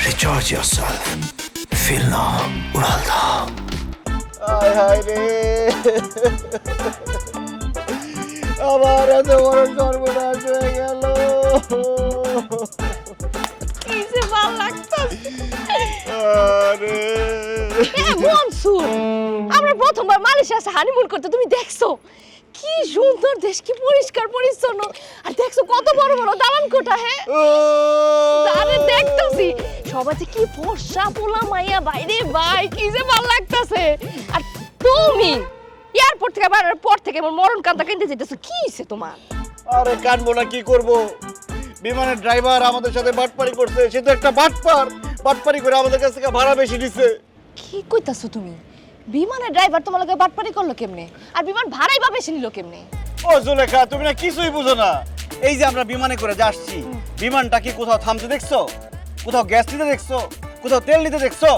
recharge yourself. Feel now, উড়াল দাও। হায় হায় রে, আমার এত বড় সর্বনাশ হয়ে গেল। কি যে ভালো লাগতাছে। আরে মনসুর, আমরা প্রথমবার মালয়েশিয়াতে হানিমুন করতে তুমি দেখছো কি সুন্দর দেশ, কি পরিষ্কার পরিচ্ছন্ন, আর দেখছো কত বড় বড় দালান কোঠা। হ্যাঁ আরে দেখতেছি সবাই যে কি ফর্সা পোলা মাইয়া, বাইরে ভাই কি যে ভালো লাগতাছে। আর তুমি এয়ারপোর্ট থেকে বাড়ার পর থেকে আমার মরণ কান্দা কিনতে যেতেছো, কি হইছে তোমার? আরে কানবো না, কি করব? বিমানের ড্রাইভার আমাদের সাথে বাটপারি করছে। সে তো একটা বাটপারি করে আমাদের কাছ থেকে ভাড়া বেশি দিচ্ছে। কি কইতাছো তুমি? বিমানের ড্রাইভার তোমার লগে বাটপারি করলো কেমনে, আর বিমান ভাড়াই বা বেশি নিল কেমনে? ও জুলেখা, তুমি না কিছুই বুঝো না। এই যে আমরা বিমানে করে যাচ্ছি, বিমানটা কি কোথাও থামতে দেখছো? কোথাও গ্যাস নিতে দেখছো? কোথাও তেল নিতে দেখছো?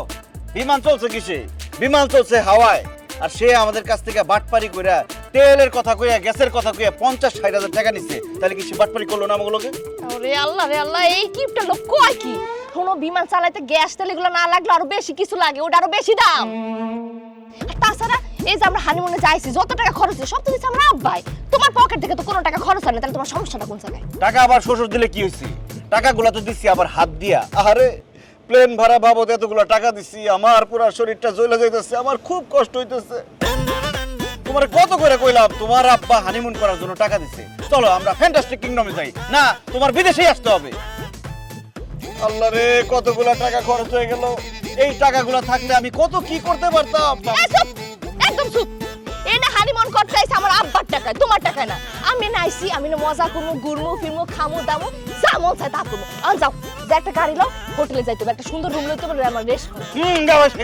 বিমান চলছে কিসে? বিমান চলছে হাওয়ায়। আর সে আমাদের কাছ থেকে বাটপারি কইরা তেলের কথা কইয়া, গ্যাসের কথা কইয়া 50-60 টাকা নিচ্ছে। তাহলে কি সে বাটপারি করলো না আমাগুলোকে? আরে আল্লাহ রে আল্লাহ, এই কিপটা লোক কয় কি? কোনো বিমান চালাইতে গ্যাস তেল এগুলো না লাগলে আরো বেশি কিছু লাগে, ওটা আরো বেশি দাম। আর তাছাড়া এই যে আমরা হানিমুনে যাইছি, যত টাকা খরচ হয়েছে সব তো দিচ্ছে আমরা আব্বাই। তোমার পকেট থেকে তো কোনো টাকা খরচ হয় না, তাহলে তোমার সমস্যাটা কোন জায়গায়? টাকা আবার শ্বশুর দিলে কি হয়েছে? টাকাগুলো তো দিচ্ছি আবার হাত দিয়া। আরে প্লেন ভাড়া বাবদ এতগুলো টাকা দিচ্ছি, আমার পুরো শরীরটা জ্বলে যাইতেছে, আমার খুব কষ্ট হইতেছে। তোমার কত করে কইলাম তোমার আব্বা হানিমুন করার জন্য টাকা দিচ্ছে, চলো আমরা ফ্যান্টাস্টিক কিংডমে যাই। না, তোমার বিদেশেই আসতে হবে। আল্লাহ রে, কতগুলো টাকা খরচ হয়ে গেল। এই টাকাগুলো থাকলে আমি কত কি করতে পারতাম। এই চুপ, একদম চুপ। এই না হানিমুন করতে আইছে আমার আব্বার টাকায়, তোমার টাকায় না। আমি না আইছি, আমি না মজা করবো, ঘুরবো ফিরবো, খামো দামো, যা মন চায় তা করবো। যাও, যে একটা গাড়ি লও, হোটেলে যাইতে হবে, একটা সুন্দর রুম লইতে হবে, আমার রেস্ট করো।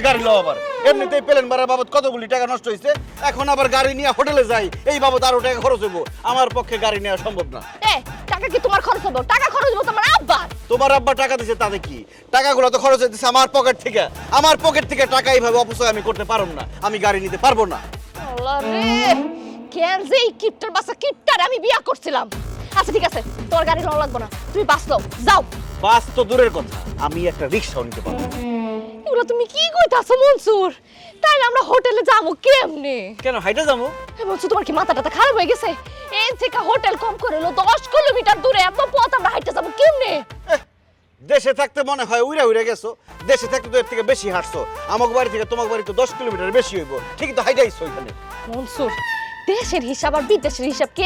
গাড়ি লো আবার। এমনিতেই প্লেন ভাড়া বাবদ কতগুলি টাকা নষ্ট হয়েছে, এখন আবার গাড়ি নিয়ে হোটেলে যাই, এই বাবদ আরো টাকা খরচ হইব। আমার পক্ষে গাড়ি নেওয়া সম্ভব না। টাকা কি তোমার খরচ হবে? টাকা খরচ হবে তোমার আব্বার। তোমার আব্বা টাকা দিছে তাতে কি? টাকাগুলো তো খরচ হইতেছে আমার পকেট থেকে। আমার পকেট থেকে টাকা এইভাবে অপচয় আমি করতে পারব না। আমি গাড়ি নিতে পারবো না। আল্লাহ রে, কেন যে এই কিপটার বাসা কিপটার আমি বিয়া করছিলাম। আচ্ছা ঠিক আছে, তোমার গাড়ি লওয়া লাগবে না, তুমি বাস লও, যাও। বাস তো দূরের কথা, আমি একটা রিকশাও নিতে পারবো। এগুলো তুমি কি কইতাছো মনসুর? তাইলে আমরা হোটেলে যাবো কেমনে? কেন হাইটা যাবো? মনসুর, তোমার কি মাথাটা খারাপ হয়ে গেছে? এই থেকে হোটেল কম করে হলো 10 কিলোমিটার দূরে, এত পথ আমরা হাইটা যাবো কেমনে? দেশে থাকতে মনে হয় উড়ে গেছো। দেশে থাকতে তো এর থেকে বেশি হাঁটছো। আমার বাড়ি থেকে তোমার বাড়ি তো 10 কিলোমিটার বেশি হইব। ঠিকই তো হাইটাইছো ওইখানে। মনসুর, দেশের হিসাব আর বিদেশের হিসাব কি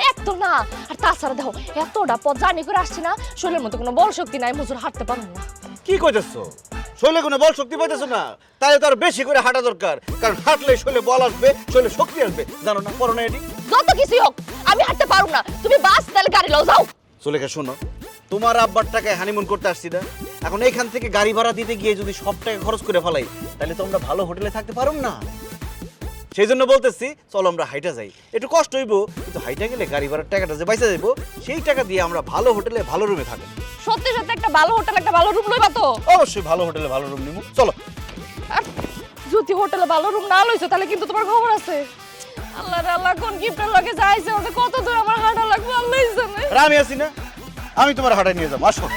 এক তো না। আর তাছাড়া দেখো, এতটা পথ জার্নি করে আসছি না, শরীরের মধ্যে কোনো বল শক্তি নাই, মজুর হাঁটতে পারবো না। কি কইতেছো? শরীরে কোনো বল শক্তি পাইতেছো না? তাহলে তো আর বেশি করে হাঁটা দরকার, কারণ হাঁটলে শরীরে বল আসবে, শরীরে শক্তি আসবে। জানো না, পড়ো না এটি? যত কিছুই হোক, আমি হাঁটতে পারবো না। তুমি বাস তাহলে গাড়ি লও, যাও। সুলেখা শোনো, তোমার আব্বার টাকায় হানিমুন করতে আসছি না, এখন এইখান থেকে গাড়ি ভাড়া দিতে গিয়ে যদি সব টাকা খরচ করে ফেলাই, তাহলে তো আমরা ভালো হোটেলে থাকতে পারব না। সেই জন্য বলতেছি, চলো আমরা হাইটা যাই। একটু কষ্ট হইব, কিন্তু হাইটা গেলে গাড়ি ভাড়ার টাকাটা যে বাইসা যাইব, সেই টাকা দিয়ে আমরা ভালো হোটেলে ভালো রুমে থাকবো। সত্যি সত্যি একটা ভালো হোটেল, একটা ভালো রুম লইবা তো? অবশ্যই ভালো হোটেলে ভালো রুম নিব, চলো। আর যদি হোটেলে ভালো রুম না লইছো, তাহলে কিন্তু তোমার খবর আছে। আল্লাহ রে আল্লাহ, কোন গিফটের লগে যাইছে, ওতে কত দূর আমার হাঁটা লাগবে আল্লাহই জানে। আর আমি আছি না, আমি তোমার হাঁটায় নিয়ে যাবো, আসো।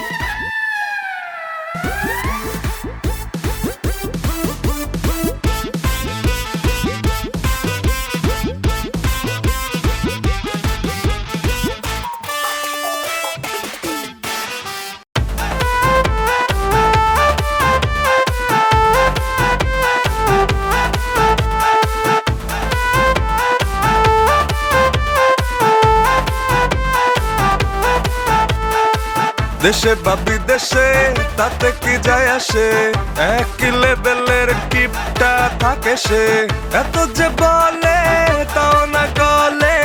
দেশে বা বিদেশে তাতে কি যায় আসে, একই লেভেলের কিপটা থাকে সে। এত যে বলে তাও না গলে,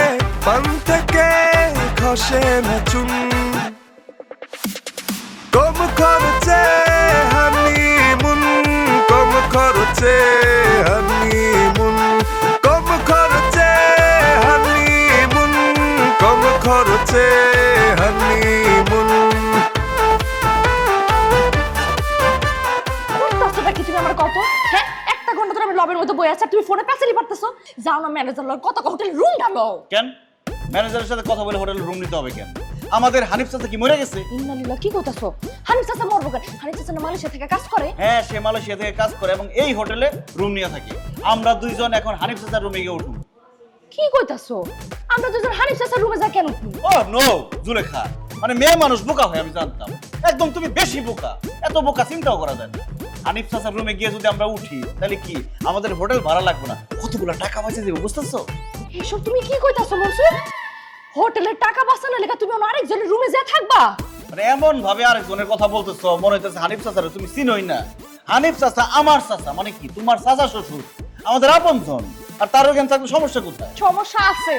পান থেকে খসে না চুন। কম খরচে হানিমুন, কম খরচে হানিমুন, কম খরচে হানিমুন, কম খরচে হানিমুন। একটা ঘন্টা ধরে আমি লবের মধ্যে বই আছি, তুমি ফোনে প্যাসেলি পারতেছো। যাও না ম্যানেজার লয় কত হোটেল রুম ঢালো। কেন ম্যানেজারের সাথে কথা বলে হোটেল রুম নিতে হবে কেন? আমাদের হানিফ চাচা কি মরে গেছে? ইন্নালিল্লাহ, কি কইতাছো? হানিফ চাচা মরবো কেন? হানিফ চাচা না মালয়েশিয়া থেকে কাজ করে? হ্যাঁ, সে মালয়েশিয়া থেকে কাজ করে এবং এই হোটেলে রুম নিয়ে থাকে। আমরা দুইজন এখন হানিফ চাচার রুমে গিয়ে উঠবো। কি কইতাছো? আমরা দুজন হানিফ চাচার রুমে যা কেন উঠবো? ও নো জুলেখা, মানে মেয়ে মানুষ বোকা হয় আমি জানতাম, একদম তুমি বেশি বোকা। এত বোকা চিন্তাও করা যায় না। হানিফ চাচার রুমে গিয়ে যদি আমরা উঠি তাহলে কি আমাদের হোটেল ভাড়া লাগবে না, কতগুলো টাকা বাঁচে দেবো, বুঝতেছো? এসব তুমি কি কইতাছো মনসুর? হোটেলের টাকা বাঁচানোর লেগে তুমি অন্য আরেকজনের রুমে যা থাকবা? মানে এমন ভাবে আরেকজনের কথা বলতেছো, মনে হইতেছে হানিফ চাচারে তুমি চিনোই না। হানিফ চাচা আমার চাচা, মানে কি তোমার চাচা শ্বশুর, আমাদের আপনজন। আর তার ওখানে থাকলে সমস্যা কোথায়? সমস্যা আছে,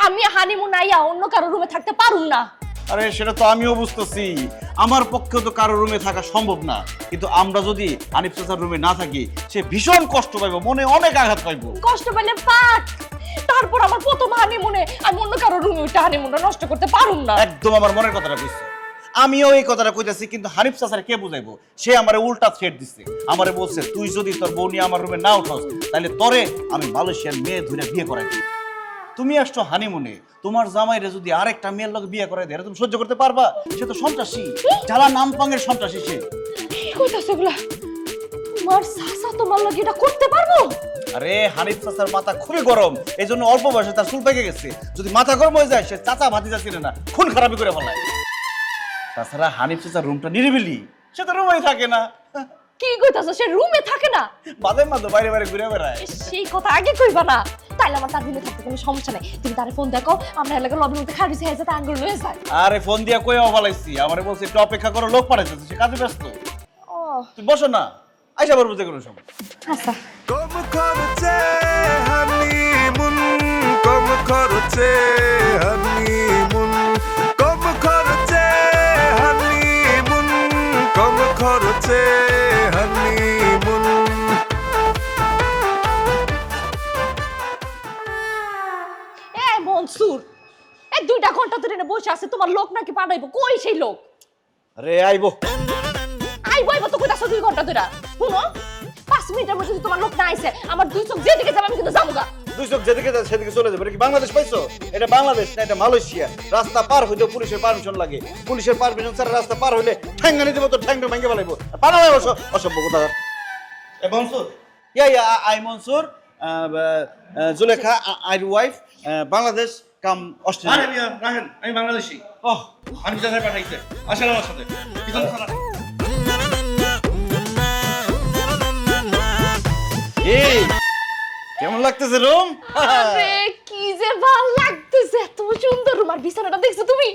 আমি হানিমুন আইয়া অন্য কারো রুমে থাকতে পারুম না। আরে সেটা তো আমিও বুঝতেছি, আমার পক্ষে তো কারো রুমে থাকা সম্ভব না, কিন্তু আমরা যদি হানিফ চাচার রুমে না থাকি সে ভীষণ কষ্ট পাইবো, মনে অনেক আঘাত পাইবো। কষ্ট পেলে পাক, তারপর আমার প্রথম হানিমুনে আমি অন্য কারো রুমে উঠে হানিমুনটা নষ্ট করতে পারুম না। একদম আমার মনের কথাটা বুঝছো। আমিও এই কথাটা কইতাছি, কিন্তু হানিফ চাচারে কে বুঝাইবো? সে আমারে উল্টা থ্রেট দিচ্ছে, আমারে বলছে তুই যদি তোর বউ নিয়ে আমার রুমে না উঠোস তাহলে তরে আমি মালয়েশিয়ার মেয়ে ধরে বিয়ে করাই দিই। তুমি আসছো হানিমুনে, তোমার জামাইরে যদি আরেকটা মেয়ের লোক বিয়ে করাই দেয় তুমি সহ্য করতে পারবা? সে তো সন্ত্রাসী, জ্বালা নামপাঙ্গের সন্ত্রাসী সে। কি কইতাছো এগুলা? তোমার চাচা তোমার লাগি এটা করতে পারবো? আরে হানিফ চাচার মাথা খুবই গরম, এই জন্য অল্প বয়সে তার চুল পেকে গেছে। যদি মাথা গরম হয়ে যায় সে চাচা ভাতিজা চিনে না, খুন খারাপি করে ফেলায়। তাছাড়া হানিফ চাচার রুমটা নিরিবিলি, সে তো রুমেই থাকে না। কি কইতাছো? সে রুমে থাকে না? মাঝে মাঝে বাইরে বাইরে ঘুরে বেড়ায়। সেই কথা আগে কইবা না, তাইলে আমার তার রুমে থাকতে কোনো সমস্যা নাই। তুমি তারে ফোন দেখো, আমরা এলাকার লবির মধ্যে খাড়ি হয়ে যেতে আঙ্গুল লয়ে যায়। আরে ফোন দিয়া কইও ফেলাইছি, আমারে বলছে একটু অপেক্ষা করো, লোক পাঠাইছে, সে কাজে ব্যস্ত। ও তুই বসো না, আইসা পারবো যে কোনো সময়। আচ্ছা, কম খরচে হানিমুন, কম খরচে হানিমুন, কম খরচে হানিমুন, কম খরচে হানিমুন। এ মনসুর, এই 2টা ঘন্টা ধরে এনে বসে আছে, তোমার লোক নাকি পাঠাইবো? কই সেই লোক? আরে আইবো। আইবো তো কইতাছো 2 ঘন্টা ধরে। শুনো, 5 মিনিটের মধ্যে যদি তোমার লোক না আইছে, আমার 2 চোখ যেদিকে যাবে আমি কিন্তু যাবো। দুই চোখ যেদিকে যায় সেদিকে চলে যাবে। এটা কি বাংলাদেশ পাইছো? এটা বাংলাদেশ না, এটা মালয়েশিয়া। রাস্তা পার হইতে পুলিশের পারমিশন লাগে, পুলিশের পারমিশন ছাড়া রাস্তা পার হইলে ঠ্যাঙ্গানি দেবো, তো ঠ্যাংটা ভেঙে ফেলাইবো। পানামে বসো, অসভ্য কথা। এ Mansur, yeah I Mansur, Zulekha I wife, Bangladesh come Australia. রাখেন, আমি বাংলাদেশি। ওহ, আমি চাচাই পাঠাইছে, আসেন আমার সাথে। পিছন ছাড়া। এই কেমন লাগতেছে রুম? আরে কি যে ভালো লাগতেছে, এত সুন্দর রুম। আর বিছানাটা দেখছো তুমি?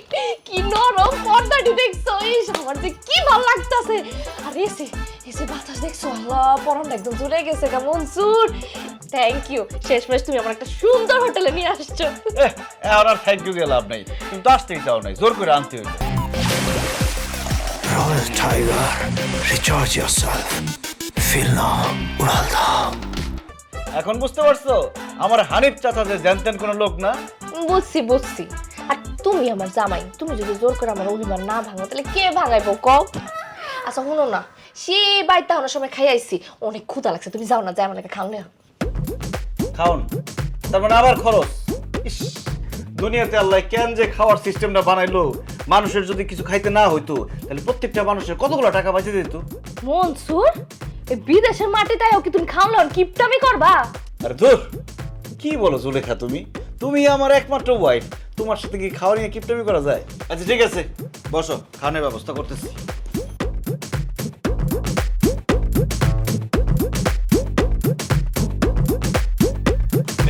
কি নরম, পর্দাটি দেখছো? এই আমার যে কি ভালো লাগতেছে। আর এসে বাতাস দেখছো? আল্লাহ, পরান একদম জুড়ে গেছে গা মনসুর। থ্যাংক ইউ, শেষমেশ তুমি আমার একটা সুন্দর হোটেলে নিয়ে আসছো। আর থ্যাংক ইউ দিয়ে লাভ নাই, তুমি তো আসতেই চাও নাই, জোর করে আনতে হইলো। Royal Tiger, recharge yourself. Feel now, উড়াল দাও। এখন বুঝতে পারছো আমার হানিফ চাচা যে জানতেন কোনো লোক না? বুঝছি। আর তুমি আমার জামাই, তুমি যদি জোর করে আমার অভিমান না ভাঙো তাহলে কে ভাঙাইবো কও? আচ্ছা শুনো না, সে বাইতে অনেক সময় খাই আইছি, অনেক ক্ষুধা লাগছে, তুমি যাও না, যাই আমার লাগে খাওনে। খাওন, তার মানে আবার খরচ। ইস, দুনিয়াতে আল্লাহ কেন যে খাওয়ার সিস্টেমটা বানাইলো, মানুষের যদি কিছু খাইতে না হইতো তাহলে প্রত্যেকটা মানুষের কতগুলো টাকা বাঁচিয়ে দিত। মনসুর, এই বিদেশের মাটিতে কি তুমি খাওলে কিপটামি করবা? আরে ধুর, কি বলো জুলেখা, তুমি আমার একমাত্র ওয়াইফ, তোমার সাথে কি খাওয়া নিয়ে কিপটামি করা যায়? আচ্ছা ঠিক আছে, বসো, খাওয়ানোর ব্যবস্থা করতেছি।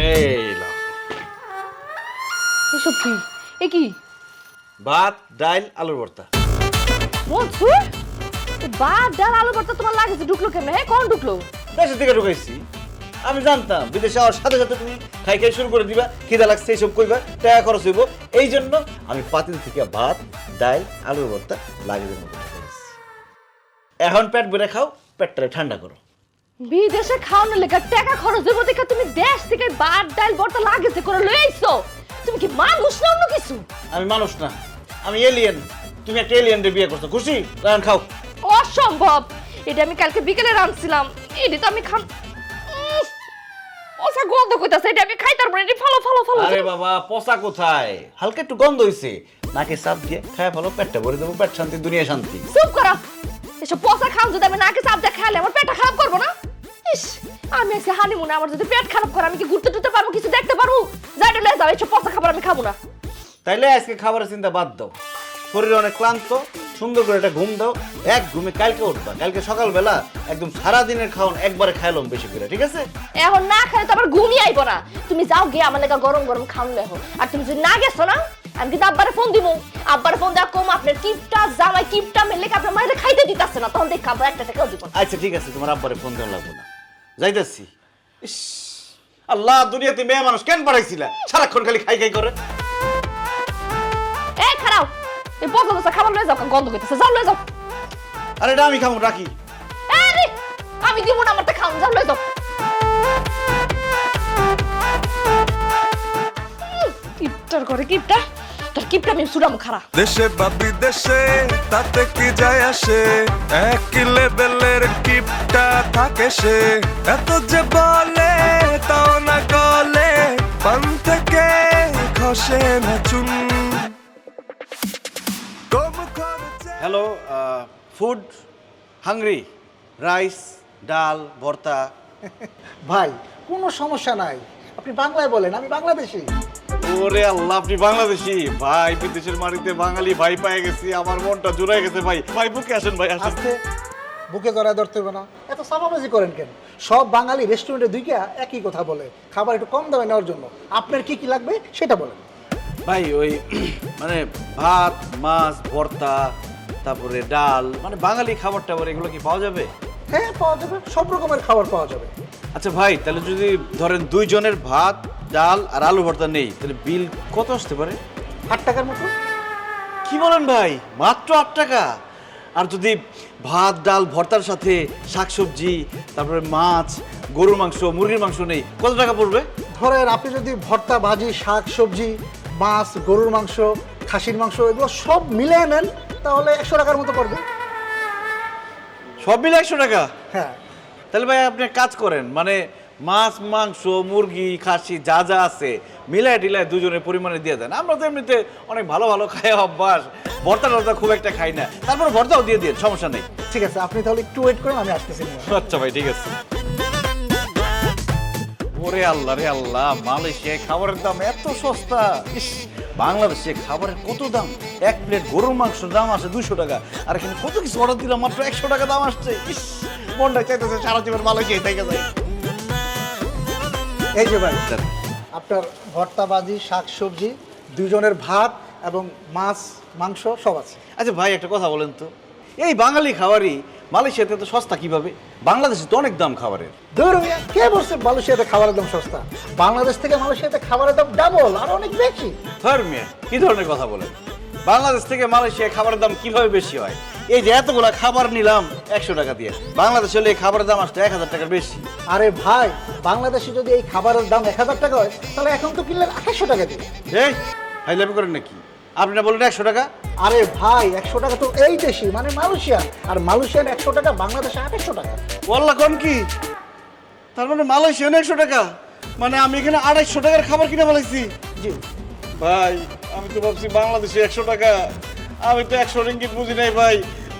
এই লাও, এসব কি? এ কি? ভাত, ডাল, আলুর ভর্তা। মনসুর, ভাত ডাল আলু ভর্তা তোমার লাগেছে ঢুকলো কেমনে? হ্যাঁ, কোন ঢুকলো? দেশের থেকে ঢুকাইছি। আমি জানতাম বিদেশে যাওয়ার সাথে সাথে তুমি খাই শুরু করে দিবা, খিদা লাগছে এইসব কইবা, টাকা খরচ হইব, এই জন্য আমি পাতিল থেকে ভাত, ডাল, আলুর ভর্তা লাগেজের মতো ঢুকাইছি। এখন পেট ভরে খাও, পেটটা ঠান্ডা করো। বিদেশে খাওয়ানোর লেগে টাকা খরচ হইব দেখে তুমি দেশ থেকে ভাত ডাল ভর্তা লাগেছে করে লই আইছো? তুমি কি মানুষ না অন্য কিছু? আমি মানুষ না, আমি এলিয়েন। তুমি একটা এলিয়েনরে বিয়ে করছো, খুশি? রান খাও। অসম্ভব, এটা আমি কালকে বিকেলে রাঁধছিলাম, এটা তো আমি খাম। ওসা গন্ধ কইতাছে, এটা আমি খাইতার পরে এটা ফালো। আরে বাবা, পচা কোথায়, হালকা একটু গন্ধ হইছে। নাকে চাপ দিয়ে খায় ফেলো, পেটটা ভরে দেবো, পেট শান্তি দুনিয়া শান্তি। চুপ করো, এসব পচা খাম যদি আমি নাকে চাপ দিয়ে খেলে আমার পেটটা খারাপ করবো না? ইস, আমি এসে হানিমুনে, আমার যদি পেট খারাপ করে আমি কি ঘুরতে টুরতে পারবো, কিছু দেখতে পারবো? যাইটা লয়ে যাও, এসব পচা খাবার আমি খাবো না। তাইলে আজকে খাবারের চিন্তা বাদ দাও, শরীর অনেক ক্লান্ত, সুন্দর করে একটা ঘুম দাও, এক ঘুমে কালকে উঠবা, কালকে সকালবেলা একদম সারাদিনের খাওয়ান একবারে খাইলাম বেশি করে, ঠিক আছে? এখন না খালে তো আবার ঘুমিয়ে আইবো না। তুমি যাও গিয়ে আমার লেগে গরম গরম খাওন লেহো। আর তুমি যদি না গেছো না, আমি কিন্তু আব্বারে ফোন দিব। আব্বারে ফোন দেওয়া কম, আপনার কিপটা জামাই কিপটা মেলে আপনার মায়ের খাইতে দিতেছে না, তখন দেখ আব্বা একটা টাকাও দিব না। আচ্ছা ঠিক আছে, তোমার আব্বারে ফোন দেওয়া লাগবো না, যাইতেছি। ইস, আল্লাহ, দুনিয়াতে মেয়ে মানুষ কেন পাঠাইছিলা, সারাক্ষণ খালি খাই খাই করে। এই খারাও, এই পচা পচা খাবার লয়ে যাও, গন্ধ করতেছে, যাও লয়ে যাও। আরে এটা আমি খাবো, রাখি। আরে আমি দিব না, আমারটা খাও, যাও লয়ে যাও। কিপটার করে কিপটা, তোর কিপটা আমি সুরাম খারা। দেশে বা বিদেশে তাতে কি যায় আসে, একই লেভেলের কিপটা থাকে সে। এত যে বলে তাও না গলে, পান থেকে খসে না চুন। কম খরচে হ্যালো, ফুড হাংরি, রাইস, ডাল, ভর্তা। ভাই কোনো সমস্যা নাই, আপনি বাংলায় বলেন, আমি বাংলাদেশি। ওরে আল্লাহ, আপনি বাংলাদেশি? ভাই, বিদেশের মাটিতে বাঙালি ভাই পেয়ে গেছি, আমার মনটা জুড়ে গেছে ভাই। ভাই বুকে আসেন, ভাই আসেন। আজকে বুকে জড়ায় ধরতে হবে না, এত সাবাবাজি করেন কেন? সব বাঙালি রেস্টুরেন্টে দুইটা একই কথা বলে, খাবার একটু কম দামে নেওয়ার জন্য। আপনার কি কি লাগবে সেটা বলেন। ভাই ওই মানে ভাত, মাছ, ভর্তা, তারপরে ডাল, মানে বাঙালি খাবার টাবার এগুলো কি পাওয়া যাবে? হ্যাঁ পাওয়া যাবে, সব রকমের খাবার পাওয়া যাবে। আচ্ছা ভাই, তাহলে যদি ধরেন 2 জনের ভাত, ডাল আর আলু ভর্তা নেই, তাহলে বিল কত আসতে পারে? 8 টাকার মতো। কি বলেন ভাই, মাত্র 8 টাকা? আর যদি ভাত, ডাল, ভর্তার সাথে শাকসবজি, তারপরে মাছ, গরুর মাংস, মুরগির মাংস নেই, কত টাকা পড়বে? ধরেন আপনি যদি ভর্তা, ভাজি, শাক সবজি, মাছ, গরুর মাংস, খাসির মাংস এগুলো সব মিলিয়ে নেন, তাহলে 100 টাকার মতো পড়বে। সব মিলে 100 টাকা? হ্যাঁ। তাহলে ভাই আপনি এক কাজ করেন, মানে মাছ, মাংস, মুরগি, খাসি যা যা আছে মিলায় টিলায় দুজনের পরিমাণে দিয়ে দেন। আমরা তো এমনিতে অনেক ভালো ভালো খাই অভ্যাস, ভর্তা টর্তা খুব একটা খাই না, তারপর ভর্তাও দিয়ে দিন, সমস্যা নেই। ঠিক আছে, আপনি তাহলে একটু ওয়েট করেন, আমি আসতেছি নিয়ে। আচ্ছা ভাই, ঠিক আছে। ওরে আল্লাহ রে আল্লাহ, মালয়েশিয়ায় খাবারের দাম এত সস্তা! ইস, বাংলাদেশে খাবারের কত দাম! 1 প্লেট গরুর মাংসের দাম আসে 200 টাকা, আর এখানে কত কিছু অর্ডার দিলাম মাত্র 100 টাকা দাম আসছে। ইস, মনটা চাইতেছে সারা জীবন মালয়েশিয়ায় থেকে যায়। এই যে ভাই, আপনার ভর্তা, ভাজি, শাক সবজি, দুজনের ভাত এবং মাছ, মাংস সব আছে। আচ্ছা ভাই, একটা কথা বলেন তো, এই বাঙালি খাবারই মালয়েশিয়াতে তো সস্তা কিভাবে? বাংলাদেশে তো অনেক দাম খাবারের। ধর মিয়া, কে বলছে মালয়েশিয়াতে খাবারের দাম সস্তা? বাংলাদেশ থেকে মালয়েশিয়াতে খাবারের দাম ডাবল আর অনেক বেশি। ধর মিয়া, কি ধরনের কথা বলেন? বাংলাদেশ থেকে মালয়েশিয়ায় খাবারের দাম কিভাবে বেশি হয়? এই যে এতগুলা খাবার নিলাম 100 টাকা দিয়ে, বাংলাদেশে হলে এই খাবারের দাম আসতো 1000 টাকার বেশি। আরে ভাই, বাংলাদেশে যদি এই খাবারের দাম 1000 টাকা হয়, তাহলে এখন তো কিনলেন 2800 টাকা দিয়ে। এই হাইলামি করেন নাকি? আপনি না বললেন 100 টাকা? আরে ভাই, 100 টাকা তো এই দেশি মানে মালয়েশিয়ান, আর মালয়েশিয়ান 100 টাকা, বাংলাদেশে 2800 টাকা। বললা কোন কি? তার মানে মালয়েশিয়ান 100 টাকা, মানে আমি এখানে 2800 টাকার খাবার কিনে ফেলাইছি। জি ভাই, আমি তো ভাবছি বাংলাদেশে 100 টাকা, আমি তো 100 রিঙ্গিত বুঝি নাই ভাই।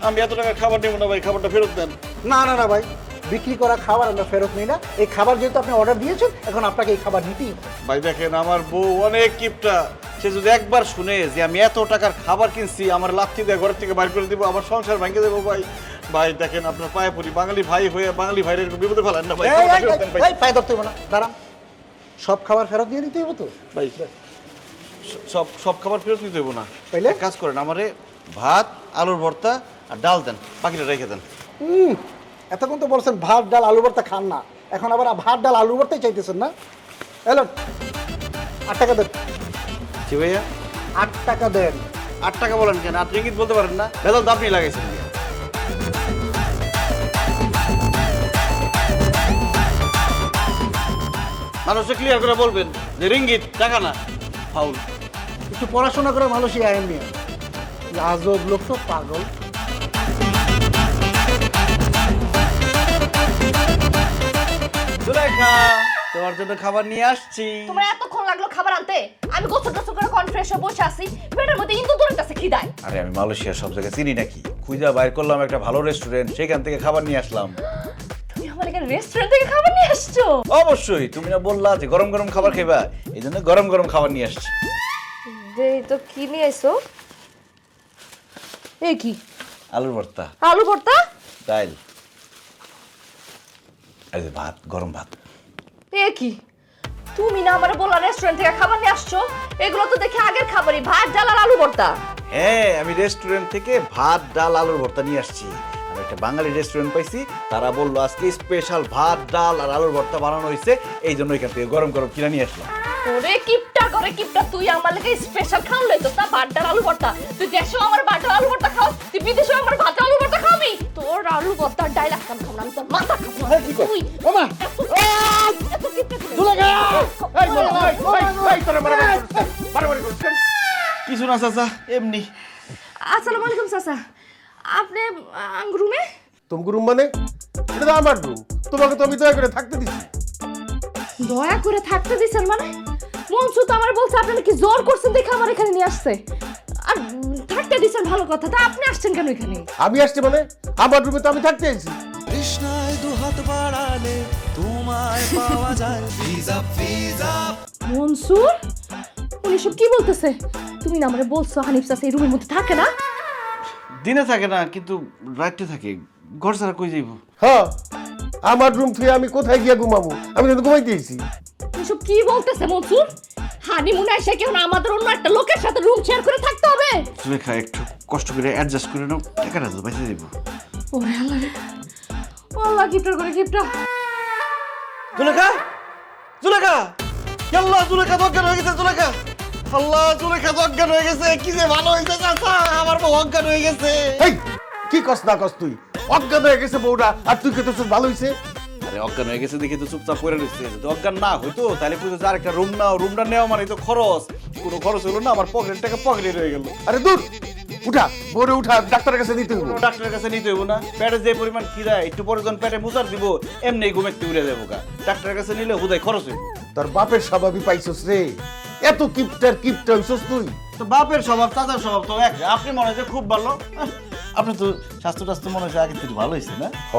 আমি এত টাকার খাবার নেব না ভাই, খাবারটা ফেরত দেন। না না না ভাই, বিক্রি করা খাবার আমরা ফেরত নিই না। এই খাবার যেহেতু আপনি অর্ডার দিয়েছেন, এখন আপনাকে এই খাবার নিতেই হবে। ভাই দেখেন, আমার বউ অনেক কিপটা, সে যদি একবার শুনে যে আমি এত টাকার খাবার কিনছি, আমার লাথি দিয়ে ঘর থেকে বাইর করে দিব, আমার সংসার ভেঙে দেবো ভাই। ভাই দেখেন, আপনার পায়ে পড়ি, বাঙালি ভাই হয়ে বাঙালি ভাইয়ের এরকম বিপদে ফেলেন না ভাই। খাবারটা ফেরত দেন ভাই। এই পায়ে ধরতে হবে না, দাঁড়ান। সব খাবার ফেরত দিয়ে দিতে হবে তো ভাই, সব সব খাবার ফেরত নিতে দেবো না। তাইলে? এক কাজ করেন, আমারে ভাত, আলুর ভর্তা আর ডাল দেন, বাকিটা রেখে দেন। এতক্ষণ তো বলছেন ভাত, ডাল, আলু ভর্তা খান না, এখন আবার ভাত, ডাল, আলু ভর্তাই চাইতেছেন না? এলো 8 টাকা দেন। জি ভাইয়া, 8 টাকা দেন। 8 টাকা বলেন কেন? 8 রিঙ্গিত বলতে পারেন না? ভেজাল তো আপনি লাগাইছেন। মানুষকে ক্লিয়ার করে বলবেন যে রিঙ্গিত টাকা না, ফাউল। একটু পড়াশোনা করে মালয়েশিয়া আইন নিয়ে। আজব লোক তো, পাগল। সুলেখা, তোমার জন্য খাবার নিয়ে আসছি। তোমার এতক্ষণ লাগলো খাবার আনতে? আমি গোসল টোসল করে কোন ফ্রেশ হয়ে বসে আছি পেটের মধ্যে ইন্দু দৌড়াইতেছে খিদায়। আরে আমি মালয়েশিয়ার সব জায়গায় চিনি নাকি, খুঁজা বাইর করলাম একটা ভালো রেস্টুরেন্ট, সেখান থেকে খাবার নিয়ে আসলাম। তুমি আমার এখানে রেস্টুরেন্ট থেকে খাবার নিয়ে আসছো? অবশ্যই, তুমি না বললা যে গরম গরম খাবার খাইবা, এই জন্য গরম গরম খাবার নিয়ে আসছি। এই তো কি নিয়ে আইছো? এই কি? আলুর ভর্তা, আলু ভর্তা, ডাল, এই যে ভাত, গরম ভাত। এ কি? তুমি না আমারে বললা রেস্টুরেন্ট থেকে খাবার নিয়ে আসছো? এগুলো তো দেখি আগের খাবারই, ভাত ডাল আর আলু ভর্তা। হ্যাঁ, আমি রেস্টুরেন্ট থেকে ভাত ডাল আলুর ভর্তা নিয়ে আসছি। আমি একটা বাঙালি রেস্টুরেন্ট পাইছি, তারা বললো আজকে স্পেশাল ভাত ডাল আর আলুর ভর্তা বানানো হয়েছে, এই জন্য এখান থেকে গরম গরম কিনে নিয়ে আসলাম। ওরে কিপটা করে কিপটা, তুই আমার লাগে স্পেশাল খাওয়া লইতো না ভাত ডাল আলু ভর্তা। তুই দেশেও আমার ভাত ডাল আলু ভর্তা খাও, তুই বিদেশেও আমার ভাত ডাল আলু ভর্তা খাবি। তোর আলু ভর্তার ডাল একদম খাবো না, আমি তোর মাথা খাবো। কি কর? তুই ওমা এত কিপটা করে দুলাগা কিছু না চাচা, এমনি। আসসালামু আলাইকুম চাচা, আপনি রুমে? তোমাকে রুম মানে? এটা তো আমার রুম, তোমাকে তো আমি দয়া করে থাকতে দিচ্ছি। দয়া করে থাকতে দিছেন মানে? মনসু তো আমার বলছে আপনি কি জোর করছেন দেখে আমার এখানে নিয়ে আসছে। আর থাকতে দিছেন ভালো কথা, তা আপনি আসছেন কেন এখানে? আমি আসছি মানে আমার রুমে তো আমি থাকতে আইছি। তৃষ্ণায় দুহাত বাড়ালে তোমায় পাওয়া যায় ভিজা ভিজা। মনসুর, উনি সব কি বলতেছে? তুমি না আমারে বলছো হানিফ চাচা এই রুমের মধ্যে থাকে না? দিনে থাকে না, কিন্তু রাতে থাকে। ঘর ছাড়া কই যাইব? হ্যাঁ, আমার রুম থেকে আমি কোথায় গিয়া ঘুমাবো? আমি তো ঘুমাইতে আইছি। এসব কি বলতেছে মনসুর? হানিমুনে এসে কেউ না আমাদের অন্য একটা লোকের সাথে রুম শেয়ার করে থাকতে হবে? সুলেখা, একটু কষ্ট করে অ্যাডজাস্ট করে নাও, টাকাটা তো বেঁচে দেবো। ওরে আল্লাহ রে, আল্লাহ কিপটা করে কিপটা। সুলেখা, সুলেখা, আল্লাহ, সুলেখা তো অজ্ঞান হয়ে গেছে। সুলেখা, আল্লাহ, সুলেখা তো অজ্ঞান হয়ে গেছে। কি যে ভালো হয়েছে চাচা, আমার বউ অজ্ঞান হয়ে গেছে। এই কি কস না কস তুই? অজ্ঞান হয়ে গেছে বউটা, আর তুই কে তো ভালো হইছে? আরে অজ্ঞান হয়ে গেছে দেখে তো চুপচাপ করে রয়েছে। যদি অজ্ঞান না হইতো তাহলে কইতো যে আরেকটা রুম নাও, রুমটা নেওয়া মানে তো খরচ। কোনো খরচ হলো না, আমার পকেট টাকা পকেটে রয়ে গেল। আরে দূর, উঠা বউরে উঠা, ডাক্তারের কাছে নিতে হইব। ডাক্তারের কাছে নিতে হইব না? পেটে যে পরিমাণ খিদা, একটু পরে যখন পেটে মুচার দিব এমনি ঘুমেতে উড়ে যাবো গা। ডাক্তারের কাছে নিলে হুদাই খরচ হইব। তোর বাপের স্বভাবই পাইছস রে, এত কিপটা হইছস তুই। তো বাপের স্বভাব চাচার স্বভাব তো এক। আপনি মনে হয় যে খুব ভালো, আপনি তো স্বাস্থ্য টাস্থ্য মনে হয় আগে থেকে ভালো হয়েছে না? হ,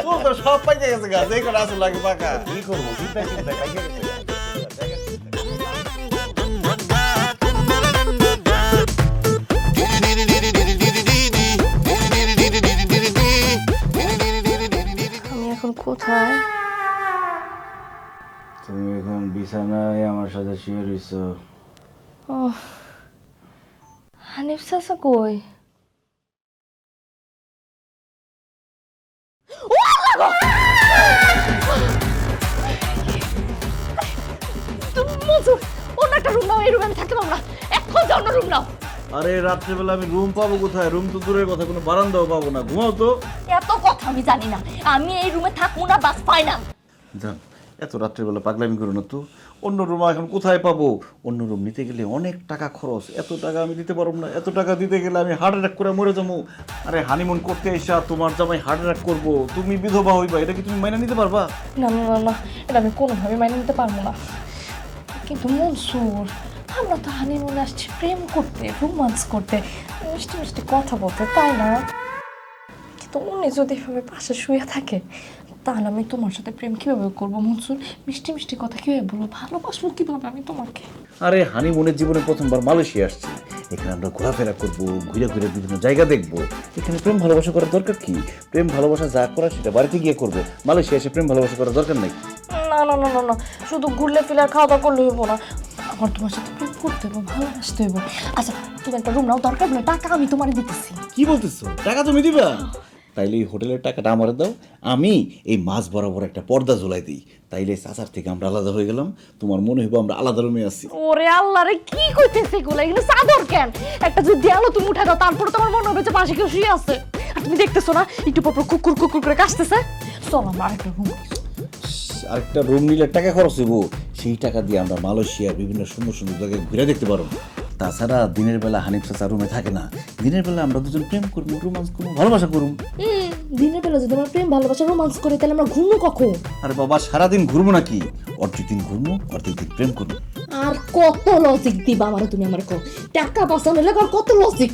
তো তো সব পাইতে গেছে গা, যে করে আসলে লাগে পাকা। কি করবো, চিন্তা চিন্তা পাইতে গেছে। আমি এখন কোথায়? তুমি এখন বিছানায় আমার সাথে শুয়ে রইছো। ও, হানিফ চাচা কই? অন্য একটা রুম নাও, এই রুমে আমি থাকতে পারবো না। এখন যাও, অন্য রুম নাও। আরে রাত্রেবেলা আমি রুম পাবো কোথায়? রুম তো দূরের কথা, কোনো বারান্দাও পাবো না। ঘুমাও তো। এত কথা আমি জানি না, আমি এই রুমে থাকবো না, বাস ফাইনাল। জান, এত রাত্রেবেলা পাগলামি করো না তো। অন্য রুম এখন কোথায় পাবো? অন্য রুম নিতে গেলে অনেক টাকা খরচ, এত টাকা আমি দিতে পারবো না। এত টাকা দিতে গেলে আমি হার্ট অ্যাটাক করে মরে যাবো। আরে হানিমুন করতে এসা তোমার জামাই হার্ট অ্যাটাক করবো, তুমি বিধবা হইবা, এটা কি তুমি মাইনা নিতে পারবা? না না না না, এটা আমি কোনোভাবে মাইনে নিতে পারবো না। কিন্তু মনসুর, আমরা তো হানিমুনে আসছি প্রেম করতে, রোমান্স করতে, মিষ্টি মিষ্টি কথা বলতে, তাই না? কিন্তু উনি যদি এভাবে পাশে শুয়ে থাকে, তাহলে আমি তোমার সাথে প্রেম কিভাবে করবো মনসুর? মিষ্টি মিষ্টি কথা কিভাবে বলবো, ভালোবাসবো কিভাবে আমি তোমাকে? আরে হানিমুনের জীবনে প্রথমবার মালয়েশিয়া আসছি, এখানে আমরা ঘোরাফেরা করবো, ঘুরে ঘুরে বিভিন্ন জায়গা দেখবো। এখানে প্রেম ভালোবাসা করার দরকার কি? প্রেম ভালোবাসা যা করার সেটা বাড়িতে গিয়ে করবো। মালয়েশিয়া এসে প্রেম ভালোবাসা করার দরকার নেই। না না না না না, শুধু ঘুরলে ফিরে খাওয়া দাওয়া করলে হইব না, আমার তোমার সাথে প্রেম করতে হইব, ভালোবাসতে হইব। আচ্ছা, তুমি একটা রুম নাও, দরকার হলে টাকা আমি তোমার দিতেছি। কি বলতেছো? টাকা তুমি দিবা? তাইলে এই হোটেলের টাকাটা আমার দাও, আমি এই মাছ বরাবর একটা পর্দা ঝোলাই দিই। তাইলে চাচার থেকে আমরা আলাদা হয়ে গেলাম, তোমার মনে হইব আমরা আলাদা রুমে আছি। ওরে আল্লাহ রে, কি কইতেছে এগুলো? এগুলো চাদর কেন? একটা যদি দেয়ালো তুমি উঠে দাও, তারপরে তোমার মনে হবে যে পাশে কেউ শুয়ে আছে। আর তুমি দেখতেছো না একটু পর কুকুর কুকুর করে কাশতেছে? চল আমরা আরেকটা রুম। আরেকটা রুম নিলে টাকা খরচ হইব, সেই টাকা দিয়ে আমরা মালয়েশিয়ার বিভিন্ন সুন্দর সুন্দর জায়গায় ঘুরে দেখতে পারবো। তাছাড়া দিনের বেলা হানিফ চাচা রুমে থাকে না, দিনের বেলা আমরা দুজন প্রেম করবো, রোমান্স করবো, ভালোবাসা করবো। দিনের বেলা যদি আমরা প্রেম ভালোবাসা রোমান্স করি, তাহলে আমরা ঘুরবো কখন? আরে বাবা, সারাদিন ঘুরবো নাকি? অর্ধেক দিন ঘুরবো, অর্ধেক দিন প্রেম করবো। আর কত লজিক দিবা আমার তুমি আমার কো টাকা বাঁচানোর লাগে আর কত লজিক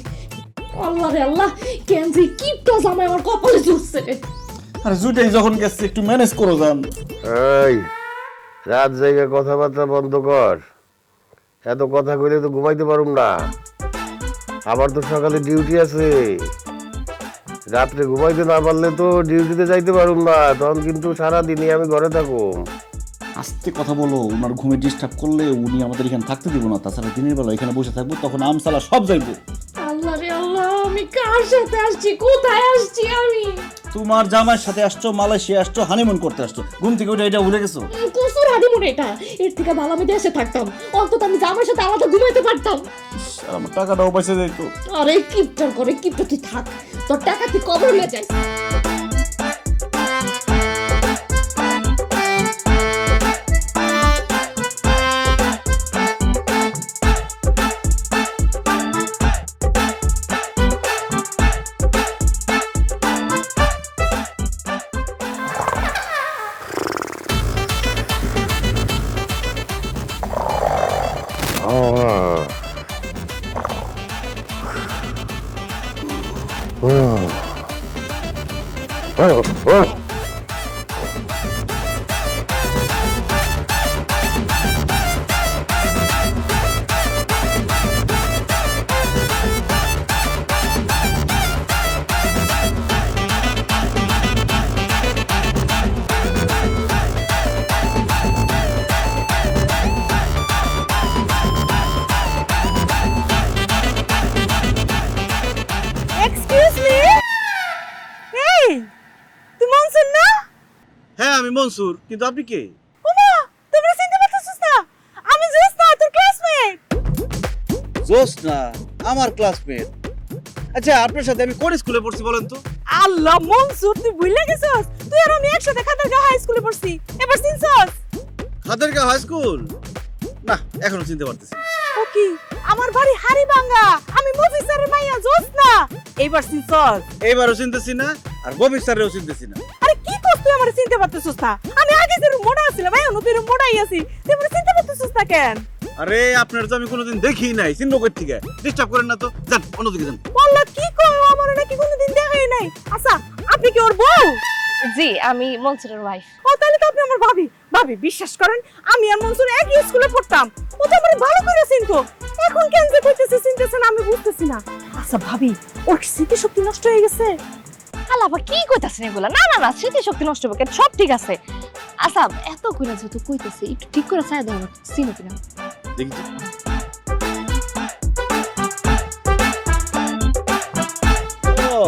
আল্লাহ রে আল্লাহ কেন যে কিপটা জামাই আমার কপালে জুটছে আরে জুটেই যখন গেছে একটু ম্যানেজ করো যান। এই রাত জায়গা কথাবার্তা বন্ধ কর, এত কথা কইলে তো ঘুমাইতে পারুম না। আবার তো সকালে ডিউটি আছে, রাত্রে ঘুমাইতে না পারলে তো ডিউটিতে যাইতে পারুম না, তখন কিন্তু সারাদিনই আমি ঘরে থাকুম। আস্তে কথা বলো, ওনার ঘুমে ডিস্টার্ব করলে উনি আমাদের এখানে থাকতে দিব না। তাছাড়া দিনের বেলা এখানে বসে থাকবো, তখন আমসালা সব যাইবো। আল্লাহ রে আল্লাহ আমি কার সাথে আসছি কোথায় আসছি আমি তোমার জামাইয়ের সাথে আসছো, মালয়েশিয়া আসছো, হানিমুন করতে আসছো, ঘুম থেকে উঠে এটা ভুলে গেছো? কসুর হানিমুন এটা এর থেকে ভালো আমি দেশে থাকতাম অন্তত আমি জামাইয়ের সাথে আলাদা ঘুমাইতে পারতাম আর আমার টাকাটাও পয়সা যাইতো। আরে কিপটার করে কিপটা তুই থাক তোর টাকা তুই কবর নিয়ে যাস হ্যাঁ আমি মনসুর, কিন্তু আপনি কে? জোসনা আমার ক্লাসমেট। আচ্ছা আপনার সাথে আমি কোন স্কুলে পড়ছি বলেন তো? আল্লাহ মনসুর তুই ভুলে গেছস তুই আর আমি একসাথে খাতারগাঁও হাই স্কুলে পড়ছি এবার চিনছস খাদেরগাঁও হাই স্কুল? না এখনো চিনতে পারতেছি না। ও কি আমার বাড়ি হাড়িভাঙ্গা আমি মফিজ স্যারের মাইয়া জোসনা এবার চিনছস এইবারও চিনতেছি না, আর ববির স্যারেও চিনতেছি না। আরে কি কস তুই আমারে চিনতে পারতেছস না আমি আগে যেরকম মোটা ছিলাম এখন তুই এরকম মোটাই আছি তুই আমারে চিনতে পারতেছস না কেন আরে আপনার তো আমি কোনোদিন দেখি নাই, চিনবো কই থেকে? ডিস্টার্ব করেন না তো, যান অন্যদিকে যান। বললা কি কই আমার নাকি কোনোদিন দেখাই নাই আচ্ছা আপনি কি ওর বউ জি আমি মনসুরের ওয়াইফ ও তাহলে তো আপনি আমার ভাবি ভাবি বিশ্বাস করেন আমি আর মনসুর একই স্কুলে পড়তাম ও তো আমারে ভালো করে চিনতো এখন কেন যে কইতেছে চিনতেছে না আমি বুঝতেছি না আচ্ছা ভাবি ওর স্মৃতি শক্তি নষ্ট হয়ে গেছে আল্লাহ আবার কি কইতাছেন এগুলা না না না স্মৃতি শক্তি নষ্ট হবে কেন সব ঠিক আছে আচ্ছা এত কইরা যেহেতু কইতেছে একটু ঠিক করে চাই দাও চিনো কিনা দেখি তো। ও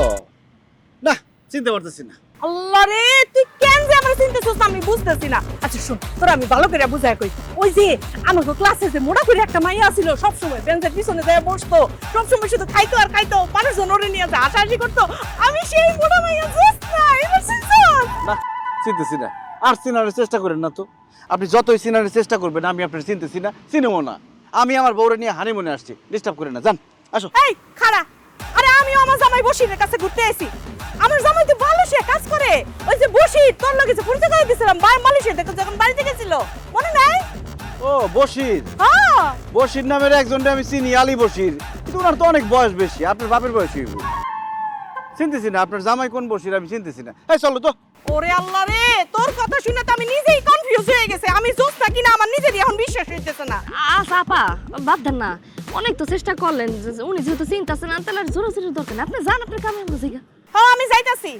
না চিনতে পারতেছি না। আল্লাহ রে তুই কেন যে আমার চিনতেছস না আমি বুঝতেছি না আচ্ছা শুন তোরা আমি ভালো করে বুঝাই কই ওই যে আমাকে ক্লাসে যে মোটা করে একটা মাইয়া ছিল সব সময় বেঞ্চের পিছনে যায় বসতো সব সময় শুধু খাইতো আর খাইতো মানুষজন ওরে নিয়ে যা হাসাহাসি করতো আমি সেই মোটা মাইয়া জোস না এবার চিনছস না চিনতেছি না, আর চিনার চেষ্টা করেন না তো। আপনি যতই চিনার চেষ্টা করবেন আমি আপনার চিনতেছি না, চিনেও না। আমি আমার বউরে নিয়ে হানিমুনে আসছি, ডিস্টার্ব করেন না, যান আসো। এই খাড়া আরে আমিও আমার জামাই বসিরের কাছে ঘুরতে আইছি আমার জামাই তো ভালো সে কাজ করে ওই যে বসির তোর লাগে যে পরিচয় করে দিয়েছিলাম মালয়েশিয়া থেকে যখন বাড়িতে গেছিল মনে নাই ও বশির, হ্যাঁ বশির নামের একজনকে আমি চিনি, আলী বশির, কিন্তু ওনার তো অনেক বয়স বেশি, আপনার বাপের বয়স হইব। চিনতেছি না, আপনার জামাই কোন বশির আমি চিনতেছি না। এই চলো তো। ওরে আল্লাহ রে তোর কথা শুনে তো আমি নিজেই কনফিউজ হয়ে গেছে আমি জোসটা কিনা আমার নিজেরই এখন বিশ্বাস হইতেছে না আচ্ছা আপা বাদ দেন না অনেক তো চেষ্টা করলেন যে উনি যেহেতু চিন্তাছেন না তাহলে জোরে জোরে দরকার না আপনি যান আপনার কামে আমরা জায়গা হ্যাঁ আমি যাইতাছি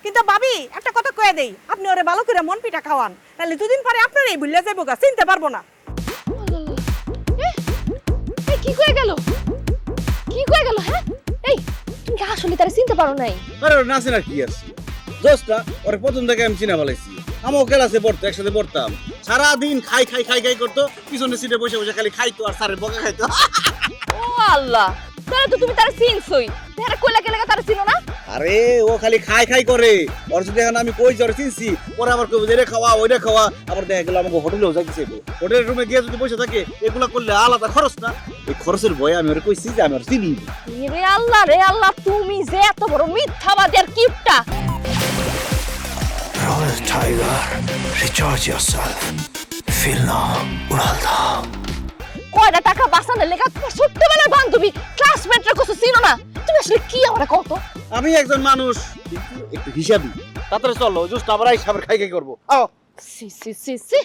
কিন্তু ভাবি একটা কথা কয়ে দেই আপনি ওরে ভালো করে মন পিঠা খাওয়ান তাহলে দুদিন পরে আপনারই ভুলে যাবো গা চিনতে পারবো না এই কি কয়ে গেল হ্যাঁ এই তুমি কি আসলে তারা চিনতে পারো নাই আরে ওর নাচেন আর কি আছে, দোস্তা ওর প্রথম থেকে আমি চিনা বলাইছি। আমিও ক্লাসে পড়তো, একসাথে পড়তাম, সারাদিন খাই খাই খাই খাই করতো, পিছনে সিটে বসে বসে খালি খাইতো আর স্যারের বকা খাইতো। ও আল্লাহ তাহলে তো তুমি তারা চিনছই তারা কইলা কেলা তারা চিনো না আরে ও খালি খাই খাই করে, ওর যদি এখন আমি কই জ্বরে চিনছি পরে আবার কই এরে খাওয়া ওইটা খাওয়া, আবার দেখা গেল আমাকে হোটেলেও যাইতেছে, হোটেলের রুমে গিয়ে যদি বসে থাকে এগুলা করলে আলাদা খরচ না, এই খরচের ভয়ে আমি ওরে কইছি যে আমি ওর চিনি। রে আল্লাহ তুমি যে এত বড় মিথ্যাবাদী আর কিপটা Royal Tiger, recharge yourself. Feel now, Uralda. কয়টা টাকা বাঁচানোর লেখা তোমার ছোট্টবেলার বান্ধবী ক্লাসমেটরা কিছু চিনো না? তুমি আসলে কি আমার কত? আমি একজন মানুষ, কিন্তু একটু হিসাবি। তাড়াতাড়ি চলো, জুস আবার হিসাবের খাই খাই করবো। আও সি সি সি সি।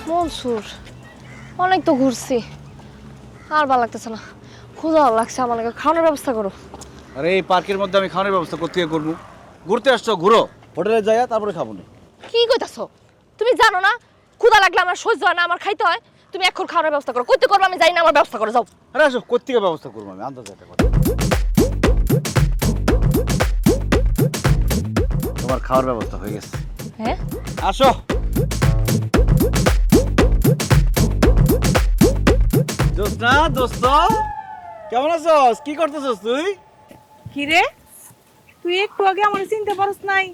মনসুর, অনেক তো ঘুরছি, আর ভালো লাগতেছে না, ক্ষুধা লাগছে, আমার লাগে খাওয়ানোর ব্যবস্থা করো। আরে এই পার্কের মধ্যে আমি খাওয়ানোর ব্যবস্থা করতে করবো? ঘুরতে আসছো, ঘুরো, হোটেলে যাইয়া তারপরে খাবো না। কি কইতাছো? তুমি জানো না ক্ষুধা লাগলে আমার সহ্য হয় না, আমার খাইতে হয়। তুমি এখন খাওয়ানোর ব্যবস্থা করো, কইতে করবো আমি জানি না, আমার ব্যবস্থা করে যাও। আরে আসো, কোত্থেকে ব্যবস্থা করবো আমি, আন্দাজ একটা কথা। তোমার খাওয়ার ব্যবস্থা হয়ে গেছে। হ্যাঁ আসো। জোসনা, দোস্ত কেমন আছস? কি করতেছস তুই? কি রে, তুই একটু আগে আমার চিনতে পারছ নাই,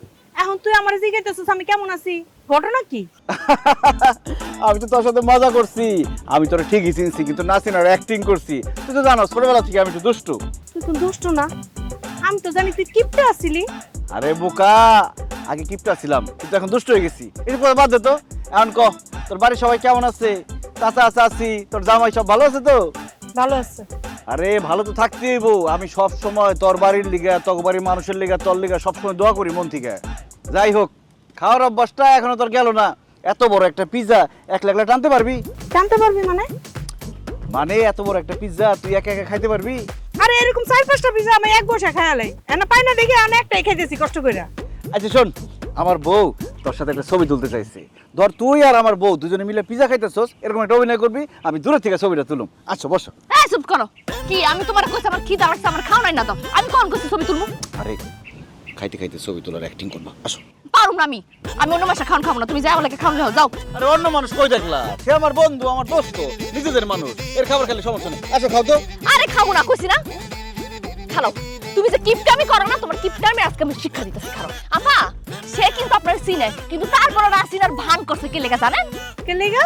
এখন তুই আমার জিজ্ঞাসা আমি কেমন আছি? ঘটনা কি? আমি তো তোর সাথে মজা করছি, আমি তোর ঠিকই চিনছি, কিন্তু না চিনার অ্যাক্টিং করছি। তুই তো জানো ছোটবেলা থেকে আমি একটু দুষ্টু। তুই তো দুষ্ট না, আমি তো জানি তুই কিপটে আসছিলি। আরে বোকা, আগে কিপটা ছিলাম, কিন্তু এখন দুষ্ট হয়ে গেছি। এরপর বাদ দে তো। এখন ক, তোর বাড়ির সবাই কেমন আছে? চাচা চাচি, তোর জামাই সব ভালো আছে তো? ভালো আছে। আরে ভালো তো থাকতেই হইবো। আমি সব সময় তোর বাড়ির লিগা, তোর বাড়ির মানুষের লিগা, তোর লিগা সবসময় দোয়া করি মন থেকে। যাই হোক, খাওয়ার অভ্যাসটা এখনো তোর গেল না। এত বড় একটা পিৎজা একলা একলা টানতে পারবি? জানতে পারবি মানে? মানে এত বড় একটা পিৎজা তুই একা একা খাইতে পারবি? আরে এরকম 4-5টা পিজা আমি এক বসে খায়ালাই, এনা পাই না দেখে আমি একটাই খাইতেছি কষ্ট কইরা। আচ্ছা শোন, আমার বউ তোর সাথে একটা ছবি তুলতে চাইছে। ধর তুই আর আমার বউ দুজনে মিলে পিৎজা খাইতেছস, এরকম একটা অভিনয় করবি, আমি দূরে থেকে ছবিটা তুলুম। আচ্ছা বসো। এই চুপ করো। কি আমি তোমার কইছি আমার খিদা লাগছে, আমার খাও নাই না তো, আমি কোন কইছি ছবি তুলমু? আরে খাইতে খাইতে ছবি তোলার অ্যাক্টিং করবা, আসো। পারুম না আমি, আমি অন্য মাসে খাওন খাবো না, তুমি যাও লাগে খাওন যাও। আরে অন্য মানুষ কই দেখলা? সে আমার বন্ধু, আমার দোস্ত, নিজেদের মানুষ, এর খাবার খেলে সমস্যা নেই। আসো খাও তো। আরে খাবো না কইছি না, খাও। তুমি যে কিপটামি করো না, তোমার কিপটামি আজকে আমি শিক্ষা দিতেছি, খাও। আপা সে কিন্তু আপনার সিনে, কিন্তু তারপর না সিনার ভান করছে কে লেগা জানেন? কে লেগা?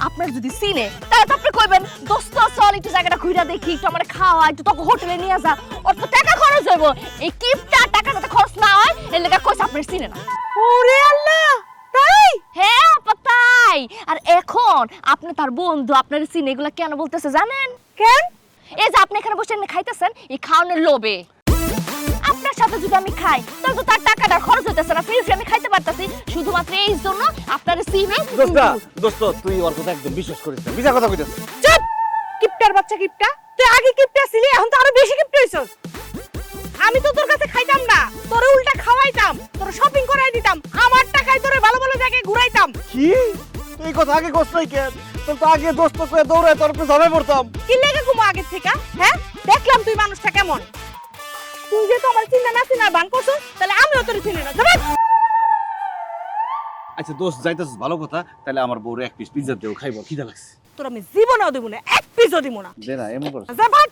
আপনার যদি সিনে তাহলে তো আপনি কইবেন দোস্ত চল একটু জায়গাটা ঘুরে দেখি, একটু আমার খাওয়া, একটু তোকে হোটেলে নিয়ে যা, অত টাকা খরচ হইব। এই কিপটা টাকা যাতে খরচ না হয় এর লেগা কইছে আপনার সিনে না। ওরে আল্লাহ, তাই? হ্যাঁ আপা তাই। আর এখন আপনি তার বন্ধু, আপনার সিনে এগুলা কেন বলতেছে জানেন? কেন? এই যে আপনি এখানে বসে খাইতেছেন এই খাওয়ানোর লোভে। আপনার সাথে যদি আমি খাই তাহলে তো তার টাকাটা খরচ হইতেছে না, ফ্রি ফ্রি আমি খাইতে পারতাছি, শুধুমাত্র এই জন্য আপনার সিনে। দোস্ত তুই ওর কথা একদম বিশ্বাস করিস না, বিজা কথা কইতাছিস। চুপ! কিপটার বাচ্চা কিপটা, তুই আগে কিপটা ছিলি, এখন তো আরো বেশি কিপটা হইছস। আমি তো তোর কাছে খাইতাম না, তোরে উল্টা খাওয়াইতাম, তোরে শপিং করাই দিতাম, আমার টাকায় তোরে ভালো ভালো জায়গায় ঘুরাইতাম। কি এই কথা আগে কষ্ট নাই কেন? তোর তো আগে দোস্ত কয়ে দৌড়ায় তোর উপরে ঝামেলা পড়তাম। কি লেগে ঘুমো আগের থেকে? হ্যাঁ, দেখলাম তুই মানুষটা কেমন। তুই যে তো আমার চিন্তা না চিনার ভান করছস, তাহলে আমিও তোর চিনি না। যাবে? আচ্ছা দোস্ত যাইতেছিস ভালো কথা, তাহলে আমার বউরে এক পিস পিৎজা দেও, খাইবো, খিদা লাগছে। তোর আমি জীবনেও দেব না, এক পিসও দিব না। দে না, এমন করছ। যা ভাগ।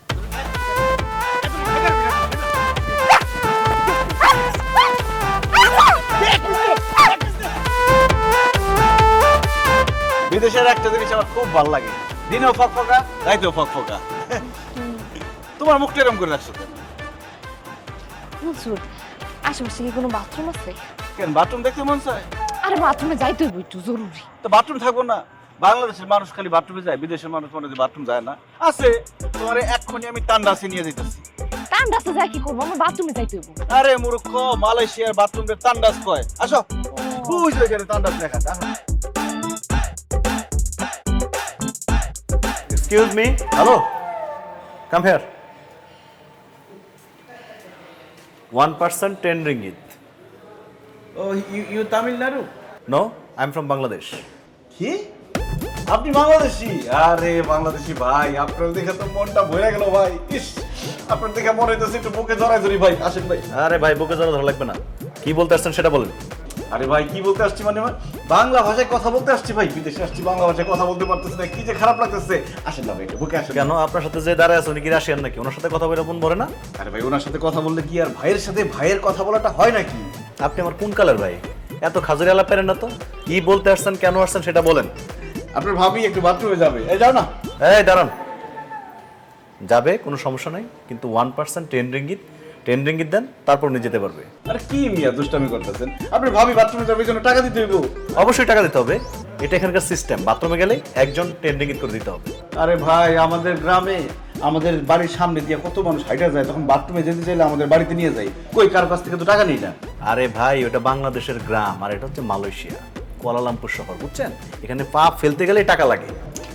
বিদেশের একটা জিনিস আমার খুব ভালো লাগে, দিনেও ফকফকা, রাইতেও ফকফকা। তোমার মুখটা এরকম করে রাখছো কেন? মনসুর, আশেপাশে কি কোনো বাথরুম আছে? কেন বাথরুম দেখতে মন চায়? আরে বাথরুমে যাইতে হইব একটু জরুরি। তো বাথরুম থাকবো না? বাংলাদেশের মানুষ খালি বাথরুমে যায়, বিদেশের মানুষ মনে হয় বাথরুম যায় না। আছে, তোমার এক্ষুনি আমি টান্ডাসে নিয়ে যেতেছি। টান্ডাসে যাই কি করবো, আমার বাথরুমে যাইতে হইব। আরে মূর্খ, মালয়েশিয়ার বাথরুমে টান্ডাস কয়। আসো, বুঝ এখানে টান্ডাস লেখা আছে। আসো। Excuse me, hello, come here. 1% 10 ringgit. ও you Tamil Nadu? No, I'm from Bangladesh. কি? আপনি বাংলাদেশি? আরে বাংলাদেশি ভাই, আপনার দেখে তো মনটা ভরে গেল ভাই। ইস, আপনার দেখে মনে হইতেছে একটু বুকে জড়াই ধরি ভাই। আসেন ভাই। আরে ভাই বুকে জড়া ধরা লাগবে না, কি বলতে আসছেন সেটা বলেন। আরে ভাই কি বলতে আসছি মানে বাংলা ভাষায় কথা বলতে আসছি ভাই, বিদেশে আসছি বাংলা ভাষায় কথা বলতে পারতেছি না, কি যে খারাপ লাগতেছে। আসেন না ভাই, একটু বুকে আসেন। কেন আপনার সাথে যে দাঁড়ায় আছে উনি কি রাশিয়ান নাকি? ওনার সাথে কথা বলে মন ভরে না? আরে ভাই ওনার সাথে কথা বললে কি আর ভাইয়ের সাথে ভাইয়ের কথা বলাটা হয় নাকি? আপনি আমার কোন কালের ভাই? এত খাজুরি আলাপ পেরেন না তো। কি বলতে আসছেন, কেন আসছেন সেটা বলেন। আপনার ভাবি একটু বাথরুমে যাবে, এই যাও না। এই দাঁড়ান, যাবে কোনো সমস্যা নাই, কিন্তু 1% 10 ringgit 10 ringgit দেন, তারপর উনি যেতে পারবে। আরে কি মিয়া দুষ্টামি করতেছেন? আপনার ভাবি বাথরুমে যাবে, এই জন্য টাকা দিতে হইব। অবশ্যই টাকা দিতে হবে, এটা এখানকার সিস্টেম। বাথরুমে গেলে একজন 10 ringgit করে দিতে হবে। আরে ভাই আমাদের গ্রামে আমাদের বাড়ির সামনে দিয়ে কত মানুষ হাইটা যায়, তখন বাথরুমে যেতে চাইলে আমাদের বাড়িতে নিয়ে যাই, কই কার কাছ থেকে তো টাকা নেই না। আরে ভাই ওটা বাংলাদেশের গ্রাম, আর এটা হচ্ছে মালয়েশিয়া, কুয়ালালামপুর শহর, বুঝছেন? এখানে পা ফেলতে গেলে টাকা লাগে।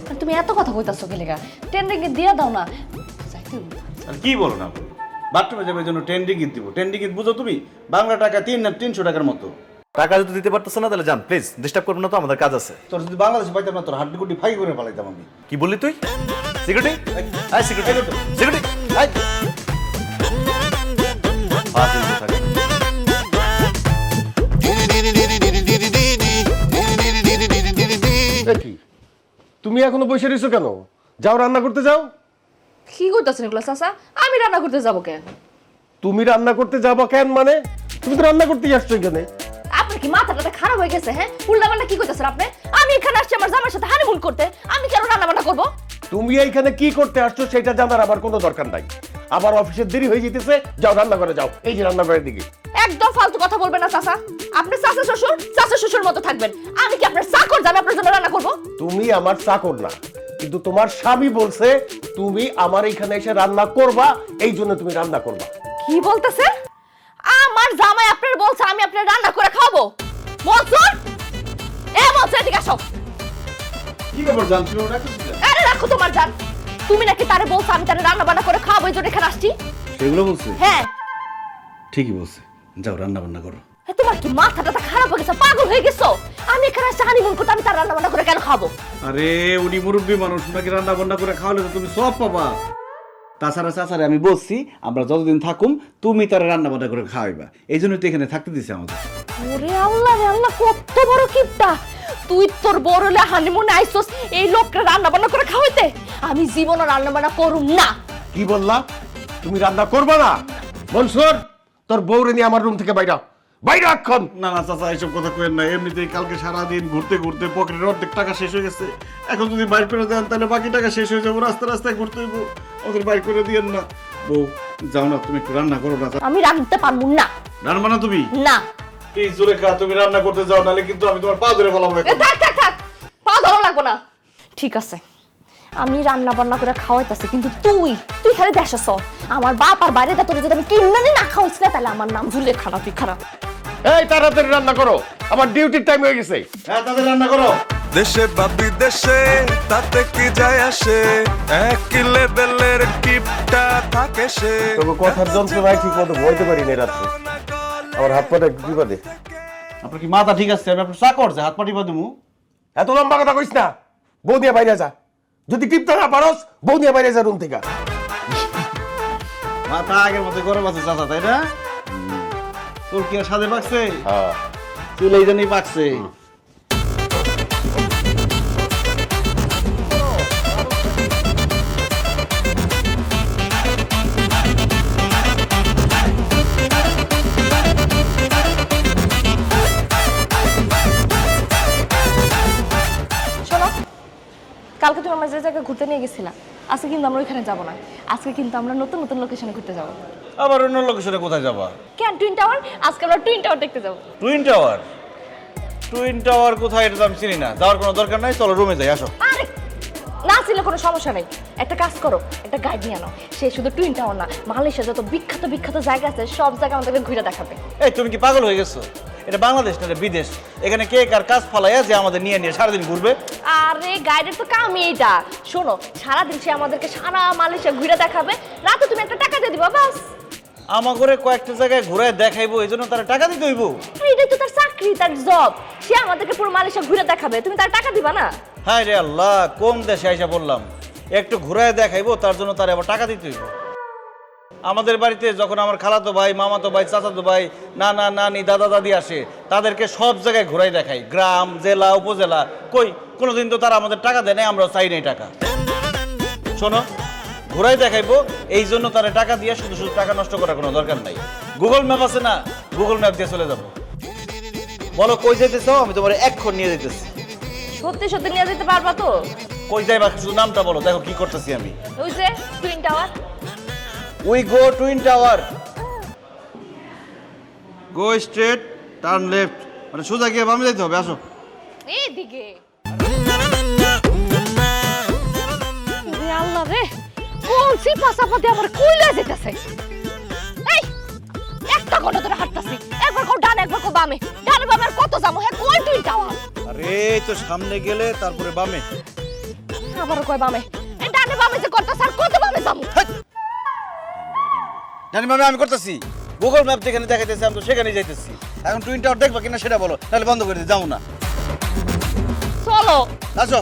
আর তুমি এত কথা কইতাছো কি লেগা? 10 ringgit দিয়া দাও না। যাইতে হইব। আর কি বলো না, বাথরুমে যাবে জন্য 10 ringgit দিব। 10 ringgit বুঝো তুমি? বাংলা টাকা 300 টাকার মতো। টাকা যদি দিতে পারতেছে না তাহলে যান প্লিজ, ডিস্টার্ব করবেন না তো, আমাদের কাজ আছে। তোর যদি বাংলাদেশে পাইতাম না, তোর হাড্ডি গুড্ডি ফাই করে পালাইতাম আমি। কি বললি তুই? Security, I security, security, I ফাজিল কোথাকার। কি তুমি এখনো বসে রয়েছো কেন? যাও রান্না করতে যাও। কি কইতাছেন এগুলা চাচা? আমি রান্না করতে যাব কেন? তুমি রান্না করতে যাবা কেন মানে? তুমি তো রান্না করতেই আসছো এখানে। আপনার কি মাথাটা খারাপ হয়ে গেছে? হ্যাঁ, উল্টাপাল্টা কি কইতাছেন আপনি? আমি এখানে আসছি আমার জামাইয়ের সাথে হানিমুন করতে, আমি কেন রান্না বান্না করব? তুমি এইখানে কি করতে আসছো সেটা জানার আমার কোনো দরকার নাই। আমার অফিসের দেরি হয়ে যেতেছে, যাও রান্না করে যাও। এই যে রান্নাঘরের দিকে। একদম ফালতু কথা বলবেন না চাচা। আপনি চাচা শ্বশুর মতো থাকবেন। আমি কি আপনার চাকর যে আমি আপনার জন্য রান্না করব? তুমি আমার চাকর না, কিন্তু তোমার স্বামী বলছে তুমি আমার এখানে এসে রান্না করবা, এই জন্য তুমি রান্না করবা। কি বলতেছেন? আমার জামাই আপনার বলছে আমি আপনার রান্না করে খাওয়াবো? মনসুর, মনসুর এদিকে আসো। কি ব্যাপার জান, তুমি ওটা কিছু? আরে রাখো তোমার জান। তুমি নাকি তারে বলছো আমি তারে রান্না বান্না করে খাওয়াবো, এই জন্য এখানে আসছি। সেগুলো বলছে? হ্যাঁ ঠিকই বলছে, যাও রান্না বান্না করো। তোমার কি মাথাটা খারাপ হয়ে গেছে? পাগল হয়ে গেছো? আমি এখানে আসছি হানিমুন করতে, আমি তার রান্না বান্না করে কেন খাবো? আরে উনি মুরব্বী মানুষ, ওনাকে রান্না বান্না করে খাওয়ালে তো তুমি সব পাবা। তাছাড়া চাচারে আমি বলছি আমরা যতদিন থাকুম তুমি তার রান্না বান্না করে খাওয়াইবা, এই জন্য তো এখানে থাকতে দিছে আমাদের। ওরে আল্লাহ রে আল্লাহ, কত বড় কিপটা তুই! তোর বড় হলে হানিমুনে আইছস এই লোককে রান্না বান্না করে খাওয়াইতে? আমি জীবনে রান্না বান্না করুম না। কি বললা? তুমি রান্না করবা না? মনসুর, তোর বউরে নিয়ে আমার রুম থেকে বাইরা বাইরে এখন। না না চাচা, এইসব কথা কইেন না। এমনিতেই কালকে সারাদিন ঘুরতে ঘুরতে পকেটের অর্ধেক টাকা শেষ হয়ে গেছে। এখন যদি বাইর করে দেন তাহলে বাকি টাকা শেষ হয়ে যাবো, রাস্তায় রাস্তায় ঘুরতে হইব। ওদের বাইর করে দিয়েন না। বউ যাও না, তুমি একটু রান্না করো না। আমি রাঁধতে পারবো না। রান্না না তুমি? না। এই জোরে খা, তুমি রান্না করতে যাও, নাহলে কিন্তু আমি তোমার পা ধরে ফেলাবো। থাক, পা ধরো লাগবো না। ঠিক আছে, আমি রান্না বান্না করে খাওয়াইতেছি, কিন্তু তুই খালি দেশাস। আমার বাপ আর বাইরে তোর যদি আমি কিনে না খাওয়াইছি না, তাহলে আমার নাম ঝুলে খারাপ। তুই খারাপ। এই তাড়াতাড়ি রান্না করো, আমার ডিউটির টাইম হয়ে গেছে। হ্যাঁ তাদের রান্না করো। দেশে বা বিদেশে তাতে কি যায় আসে, একই লেভেলের কিপটা থাকে সে। তবে কথার যন্ত্র ভাই ঠিক মতো বলতে পারি না রাত্রে, আমার হাত পাটা একটু বিপদে। আপনার কি মাথা ঠিক আছে? আমি আপনার চাকর যে হাত পাটি পা দেবো? এত লম্বা কথা কইস না, বউ দিয়ে বাইরে যা। যদি টিপতে না পারস, বউ দিয়ে বাইরে যা রুম থেকে। মাথা আগের মতো গরম আছে চাচা, তাই না? তোর কি আর সাদে পাকছে? হ্যাঁ, চুলে জানি পাকছে। শোনো, কালকে তুমি আমার যে জায়গায় ঘুরতে নিয়ে গেছিলা, আজকে কিন্তু আমরা ওইখানে যাবো না। আজকে কিন্তু আমরা নতুন নতুন লোকেশনে ঘুরতে যাবো। আবার অন্য লোকেশনে কোথায় যাবা? কেন, টুইন টাওয়ার? আজকে আমরা টুইন টাওয়ার দেখতে যাবো। Twin tower? টুইন টাওয়ার কোথায় এটা তো আমি চিনি না। যাওয়ার কোনো দরকার নাই, চলো রুমে যাই, আসো। আরে না ছিল কোনো সমস্যা নেই, একটা কাজ করো, একটা গাইড নিয়ে আনো। সে শুধু টুইন টাওয়ার না, মালয়েশিয়া যত বিখ্যাত বিখ্যাত জায়গা আছে সব জায়গা আমাদেরকে ঘুরে দেখাবে। এই তুমি কি পাগল হয়ে গেছো? এটা বাংলাদেশ না, এটা বিদেশ। এখানে কে কার কাজ ফালাইয়া যে আমাদের নিয়ে নিয়ে সারাদিন ঘুরবে। আরে গাইডের তো কামই এইটা। শোনো, সারাদিন সে আমাদেরকে সারা মালয়েশিয়া ঘুরে দেখাবে, রাতে তুমি একটা টাকা দিয়ে দিবা বাস। আমার করে কয়েকটা জায়গায় ঘুরে দেখাইবো, এই জন্য তারা টাকা দিতে হইব। এটাই তো তার চাকরি, তার জব। সে আমাদেরকে পুরো মালয়েশিয়া ঘুরে দেখাবে, তুমি তার টাকা দিবা না? হায় রে আল্লাহ, কোন দেশে আইসা বললাম, একটু ঘুরায় দেখাইবো, তার জন্য তার আবার টাকা দিতে হইব। আমাদের বাড়িতে যখন আমার খালাতো ভাই, মামাতো ভাই, চাচাতো ভাই, নানা নানি, দাদা দাদি আসে, তাদেরকে সব জায়গায় ঘুরাই দেখাই, গ্রাম, জেলা, উপজেলা। কই কোনোদিন তো তারা আমাদের টাকা দেয় নাই, আমরা চাই নাই টাকা। শোনো, ঘুরাই দেখাইবো, এই জন্য তারা টাকা দিয়ে শুধু শুধু টাকা নষ্ট করার কোনো দরকার নাই। গুগল ম্যাপ আছে না, গুগল ম্যাপ দিয়ে চলে যাবো। বলো কই যেতেছ, আমি তোমার এক্ষণ নিয়ে যেতেছি। সত্যি সত্যি নিয়ে যেতে পারবা তো? কই যাইবা, শুধু নামটা বলো, দেখো কি করতেছি আমি। ওই যে twin tower. We go twin tower. Go straight, turn left, মানে সোজা গিয়ে বামে যাইতে হবে। আসো। এইদিকে। রে আল্লাহ রে, কোন সিপাসাপাতে আমার কইলা যেতেছে। এই একটা ঘন্টা ধরে হাঁটতাছি, একবার কো ডান একবার কো বামে, ডানে বামে আর কত যাবো? হ্যাঁ কই টুইন টাওয়ার? আরে এই তো সামনে গেলে তারপরে বামে। আবার কই বামে? এই ডানে বামে যে করতাছ আর কত বামে যাবো? জানি বামে আমি করতেছি, গুগল ম্যাপ যেখানে দেখাইতেছে আমি তো সেখানেই যাইতেছি। এখন টুইন টাওয়ার দেখবা কিনা সেটা বলো, তাহলে বন্ধ করে দিই, যাবো না। চলো। আসো।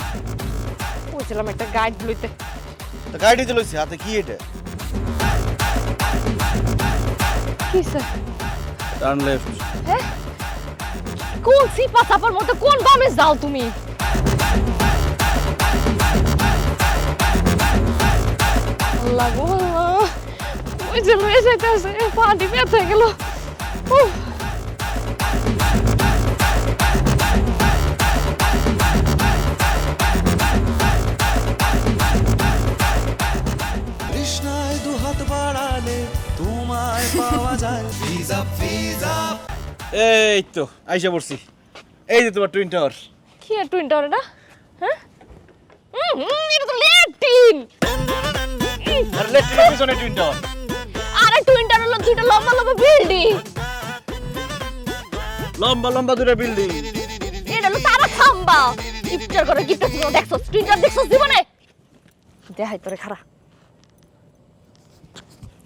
বলছিলাম একটা গাইড লইতে। তো গাড়ি চলেছি, হাতে কি এটা? কি স্যার? Turn left. হ্যাঁ কোন সিপাসাপার মধ্যে কোন বামে যাও তুমি? আল্লাহ গো আল্লাহ, ওই যে লয়ে যাইতেছে, পানি ব্যথা গেল। উফ। কৃষ্ণায় দুহাত বাড়ালে তোমায় পাওয়া যায় ভিজা ভিজা। এই তো আইসা পড়ছি, এই যে তোমার টুইন টাওয়ার। কি আর টুইন টাওয়ার এটা? হ্যাঁ এটা তো ল্যাট্রিন। আর লেফটের পিছনে টুইন টাওয়ার। আরে টুইন টাওয়ার হলো দুইটা লম্বা লম্বা বিল্ডিং। লম্বা লম্বা দুটো বিল্ডিং। এটা হলো তারা খাম্বা। গিফটার করে গিফটার জীবন দেখছস? টুইন টাওয়ার দেখছস জীবনে? দেখাই তোরে খারা।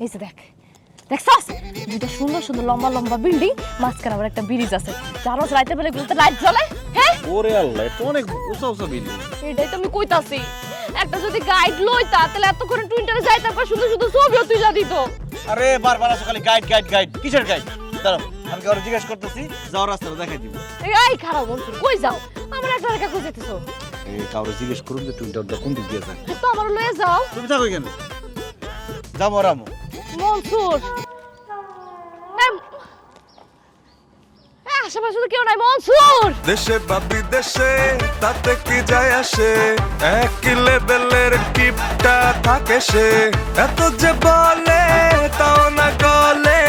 এই যে দেখ, দেখছস দুইটা সুন্দর সুন্দর লম্বা লম্বা বিল্ডিং, মাঝখানে আবার একটা ব্রিজ আছে। জানো রাইতে বেলা গুলোতে লাইট জ্বলে। হ্যাঁ ওরে আল্লাহ, এটা অনেক উঁচা উঁচা বিল্ডিং। এটাই তো আমি কইতাছি, একটা যদি গাইড লইতা তাহলে এত করে টুইনটারে যাইতা পর শুধু শুধু ছবিও তুইলা দিত। আরে বারবার আসো খালি গাইড গাইড গাইড, কিসের গাইড? দাঁড়াও, আমি কাউকে জিজ্ঞেস করতেছি, যাওয়ার রাস্তাটা দেখাই দিব। এই খারাপ বলছো, কই যাও? আমার একটা রেখা কই যেতেছো? এই কাউকে জিজ্ঞেস করুন যে টুইন টাওয়ারটা কোন দিক দিয়ে যায়। তো আমার লয়ে যাও। তুমি থাকো এখানে, যাবো রামু। মনসুর আশেপাশে তো কেউ নাই। মনসুর দেশে বা বিদেশে তাতে কি যায় আসে, একই লেভেলের কিপটা থাকে সে। এত যে বলে তাও না গলে,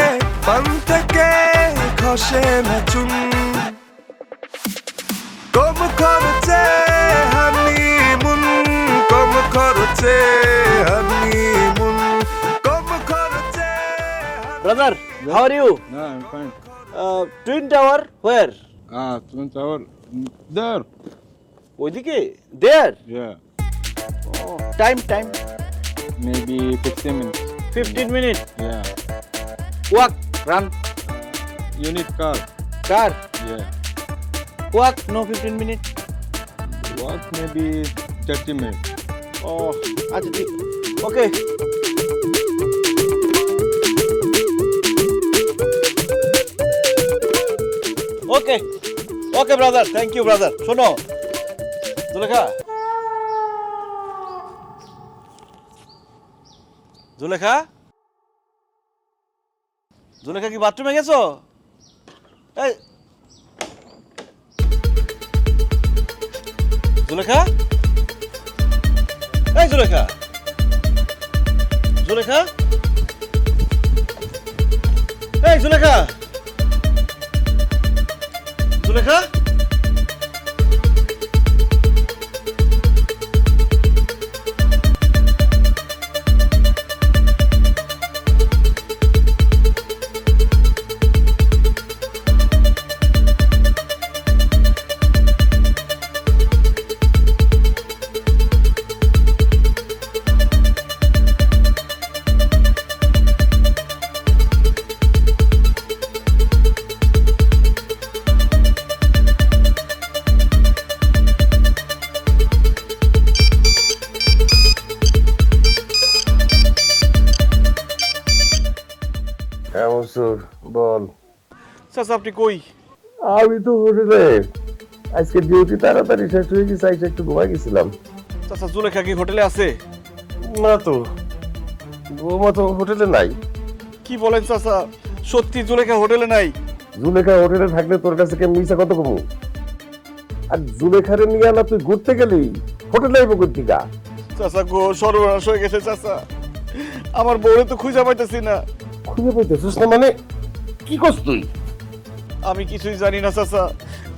পান থেকে খসে না চুন। কম খরচে হানিমুন, কম খরচে হানিমুন, কম খরচে। Brother, how are you? No, I'm fine. Twin tower where? Twin Tower. There. ওইদিকে? There? Yeah. Time time Maybe 15 minutes. 15 minute. Yeah. Walk, run, You need car. Car Yeah. Walk, no 15 minute. Walk maybe 30 minutes. ও আচ্ছা ঠিক, okay. Okay okay brother, thank you brother. শোনো জুলেখা, জুলেখা, জুলেখা কি বাথরুমে গেছো? এই জুলেখা, এই জুলেখা, জুলেখা, এই জুলেখা, জুলেখা। হ্যাঁ মনসুর বল। চাচা আপনি কই? আমি তো হোটেলে, আজকে ডিউটি তাড়াতাড়ি শেষ হয়ে গেছে, আইসা একটু ঘুমাই গেছিলাম। চাচা জুলেখা কি হোটেলে আছে? না তো, বৌমা তো হোটেলে নাই। কি বলেন চাচা, সত্যি জুলেখা হোটেলে নাই? জুলেখা হোটেলে থাকলে তোর কাছে কেমন মিশা কত কমু? আর জুলেখারে নিয়ে না তুই ঘুরতে গেলি, হোটেলে আইব কোথেকা? চাচা গো, সর্বনাশ হয়ে গেছে চাচা, আমার বউরে তো খুঁজে পাইতেছি না। খুঁজে পাইতেছিস না মানে কি করছ তুই? আমি কিছুই জানি না চাচা,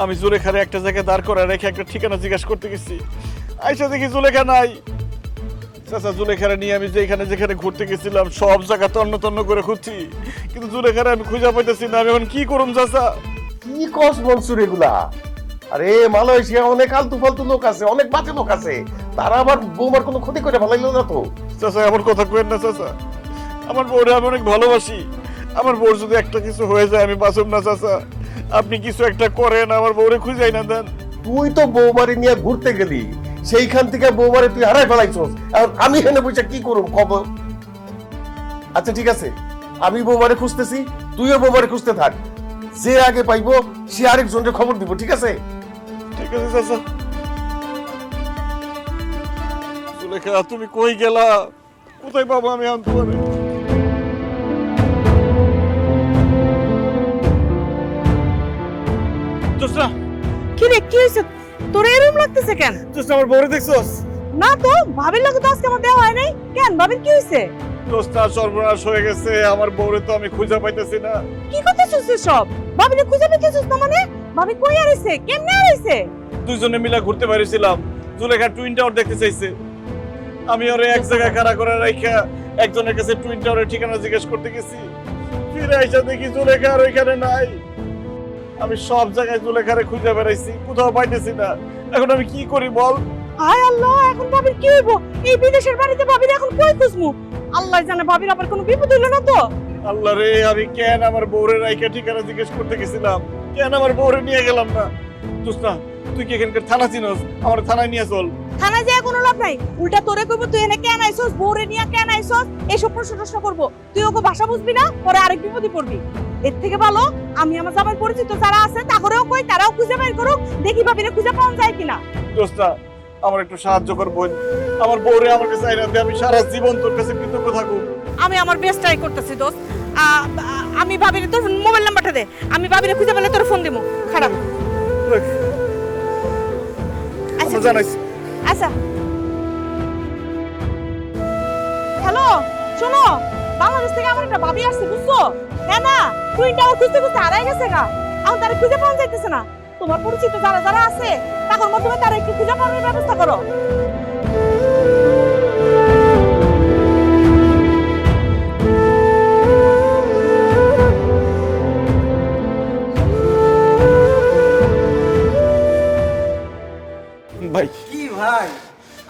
আমি জুলেখারে একটা জায়গায় দাঁড় করায় রেখে একটা ঠিকানা জিজ্ঞাসা করতে গেছি, আইসা দেখি জুলেখা নাই। চাচা জুলেখারে নিয়ে আমি যেখানে যেখানে ঘুরতে গেছিলাম সব জায়গা তন্ন তন্ন করে খুঁজছি, কিন্তু জুলেখারে আমি খুঁজে পাইতেছি না। আমি এখন কি করুম চাচা? কি কস মনসুর এগুলা? আরে মালয়েশিয়া অনেক আলতু ফালতু লোক আছে, অনেক বাজে লোক আছে, তারা আবার বৌমার কোনো ক্ষতি করে ফেলাইলো না তো। চাচা আমার কথা কইেন না চাচা, আমার বউরে আমি অনেক ভালোবাসি, আমার বউর যদি একটা কিছু হয়ে যায় আমি বাঁচব না চাচা। আপনি কিছু একটা করেন, আমার বউরে খুঁজাই না দেন। তুই তো বৌমারে নিয়ে ঘুরতে গেলি, সেইখান থেকে বৌমারে তুই হারাই ফেলাইছস, আর আমি এখানে বসে কি করুম খবর? আচ্ছা ঠিক আছে, আমি বৌমারে খুঁজতেছি, তুইও বৌমারে খুঁজতে থাক, যে আগে পাইবো সে আরেকজনকে খবর দিব, ঠিক আছে? ঠিক আছে চাচা। জুলেখা তুমি কই গেলা? কোথায় পাবো আমি এখন তোমারে? জোসনা, কি রে, কি হয়েছে তোর? এরকম লাগতেছে কেন? জোসনা আমার বউরে দেখছস? না তো, ভাবির লাগে তো আজকে আমার দেওয়া হয় নাই। কেন, ভাবির কি হয়েছে? জোসনা সর্বনাশ হয়ে গেছে, আমার বউরে তো আমি খুঁজে পাইতেছি না। কি করতেছিস সব? ভাবিরে খুঁজে পেতেছিস না মানে? ভাবি কই আইছে, কেমনে আইছে? দুইজনে মিলা ঘুরতে পারিছিলাম, জুলেখা টুইন টাওয়ার দেখতে চাইছে, আমি ওরে এক জায়গায় খাড়া করে রাইখা একজনের কাছে টুইন টাওয়ারের ঠিকানা জিজ্ঞেস করতে গেছি, ফিরে আইসা দেখি জুলেখা আর ওইখানে নাই। আমি সব জায়গায় জুলেখারে খুঁজে বেড়াইছি, কোথাও পাইতেছি না। এখন আমি কি করি বল? হায় আল্লাহ, এখন ভাবির কি হইব? এই বিদেশের বাড়িতে ভাবির এখন কই খুঁজমু? আল্লাহ জানে ভাবির আবার কোনো বিপদ হইল না তো? আল্লাহ রে, আমি কেন আমার বউরে রাইখা ঠিকানা জিজ্ঞেস করতে গেছিলাম, কেন আমার বউরে নিয়ে গেলাম না? জোসনা তুই কি এখানকার থানা চিনস? আমার থানায় নিয়ে চল। থানায় যায় কোনো লাভ নাই, উল্টা তোরে কইব তুই এনে কেন আইছস, বউরে নিয়া কেন আইছস, এইসব প্রশ্ন করবো। তুই ওকে ভাষা বুঝবি না, পরে আরেক বিপদে পড়বি। এর থেকে ভালো আমি আমার জামাই পরিচিত যারা আছে তাগরেও কই, তারাও খুঁজে বের করুক, দেখি ভাবিরে খুঁজে পাওয়া যায় কিনা। দোস্তা আমার একটু সাহায্য কর বোন, আমার বউরে আমার কাছে আইনা দে, আমি সারা জীবন তোর কাছে কৃতজ্ঞ থাকব। আমি আমার বেস্ট ট্রাই করতেছি দোস্ত। আমি ভাবিরে তোর মোবাইল নাম্বারটা দে, আমি ভাবিরে খুঁজে পেলে তোর ফোন দেবো। খারাপ আচ্ছা জানাইছি। আচ্ছা হ্যালো, শোনো, বাংলাদেশ থেকে আমার একটা ভাবি আসছে বুঝছো? হ্যাঁ না, টুইন টাওয়ার খুঁজতে খুঁজতে হারাই গেছে গা, এখন তারা খুঁজে পাওয়া যাইতেছে না। তোমার পরিচিত যারা যারা আছে তাদের মাধ্যমে তারা একটু খুঁজে পাওয়ার ব্যবস্থা করো। ভাই কি ভাই,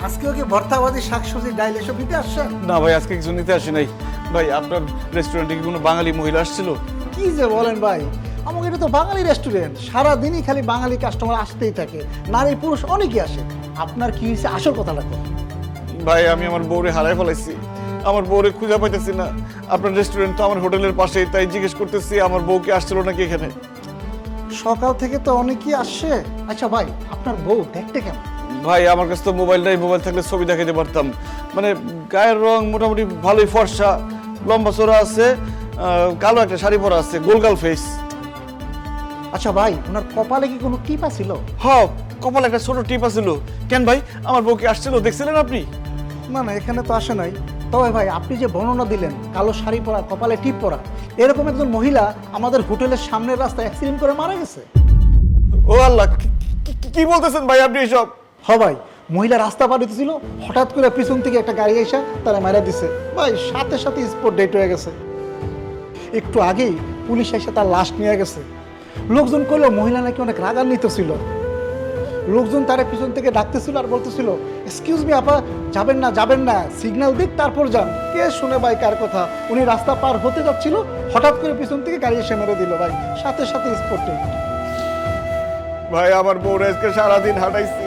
আজকে ওকে ভর্তাবাদী শাকসবজি ডাইল এসব দিতে আসছেন? না ভাই, আজকে কিছু নিতে আসি নাই ভাই। আপনার রেস্টুরেন্টে কি কোনো বাঙালি মহিলা আসছিল? কি যে বলেন ভাই, আমাকে এটা তো বাঙালি রেস্টুরেন্ট, সারাদিনই খালি বাঙালি কাস্টমার আসতেই থাকে, নারী পুরুষ অনেকেই আসে। আপনার কি হয়েছে আসল কথাটা কোন? ভাই আমি আমার বউরে হারাই ফেলাইছি, আমার বউরে খুঁজে পাইতেছি না। আপনার রেস্টুরেন্ট তো আমার হোটেলের পাশেই, তাই জিজ্ঞেস করতেছি আমার বউ কি আসছিল নাকি এখানে। সকাল থেকে তো অনেকেই আসছে। আচ্ছা ভাই, আপনার বউ দেখতে কেমন? ভাই আমার কাছে তো মোবাইল নাই, মোবাইল থাকলে ছবি দেখাতে পারতাম। মানে গায়ের রং মোটামুটি ভালোই ফর্সা, লম্বা চড়া আছে, কালো একটা শাড়ি পরা আছে, গোলগাল ফেস। আচ্ছা ভাই, ওনার কপালে কি কোনো টিপা ছিল? হ, কপালে একটা ছোট টিপ আছিল। কেন ভাই, আমার বউ কি আসছিল দেখছিলেন আপনি? না না, এখানে তো আসে নাই। তবে ভাই আপনি যে বর্ণনা দিলেন, কালো শাড়ি পরা, কপালে টিপ পরা, এরকম একজন মহিলা আমাদের হোটেলের সামনের রাস্তায় অ্যাক্সিডেন্ট করে মারা গেছে। ও আল্লাহ, কি বলতেছেন ভাই আপনি এসব? হ ভাই, মহিলা রাস্তা পার হইতেছিল, হঠাৎ করে পিছন থেকে একটা গাড়ি এসে তারা মারা দিছে ভাই, সাথে সাথে স্পট ডেট হয়ে গেছে। একটু আগেই পুলিশ এসে তার লাশ নিয়ে গেছে। লোকজন কইলো মহিলা নাকি অনেক রাগান্বিত ছিল। লোকজন তারা পিছন থেকে ডাকতেছিল আর বলতেছিল, এক্সকিউজ মি আপা, যাবেন না যাবেন না, সিগন্যাল দিক তারপর যান। কে শুনে ভাই কার কথা? উনি রাস্তা পার হতে যাচ্ছিল, হঠাৎ করে পিছন থেকে গাড়ি এসে মেরে দিল ভাই, সাথে সাথে স্পট ডেট। ভাই আমার বউ আজকে সারাদিন হাঁটাইছি,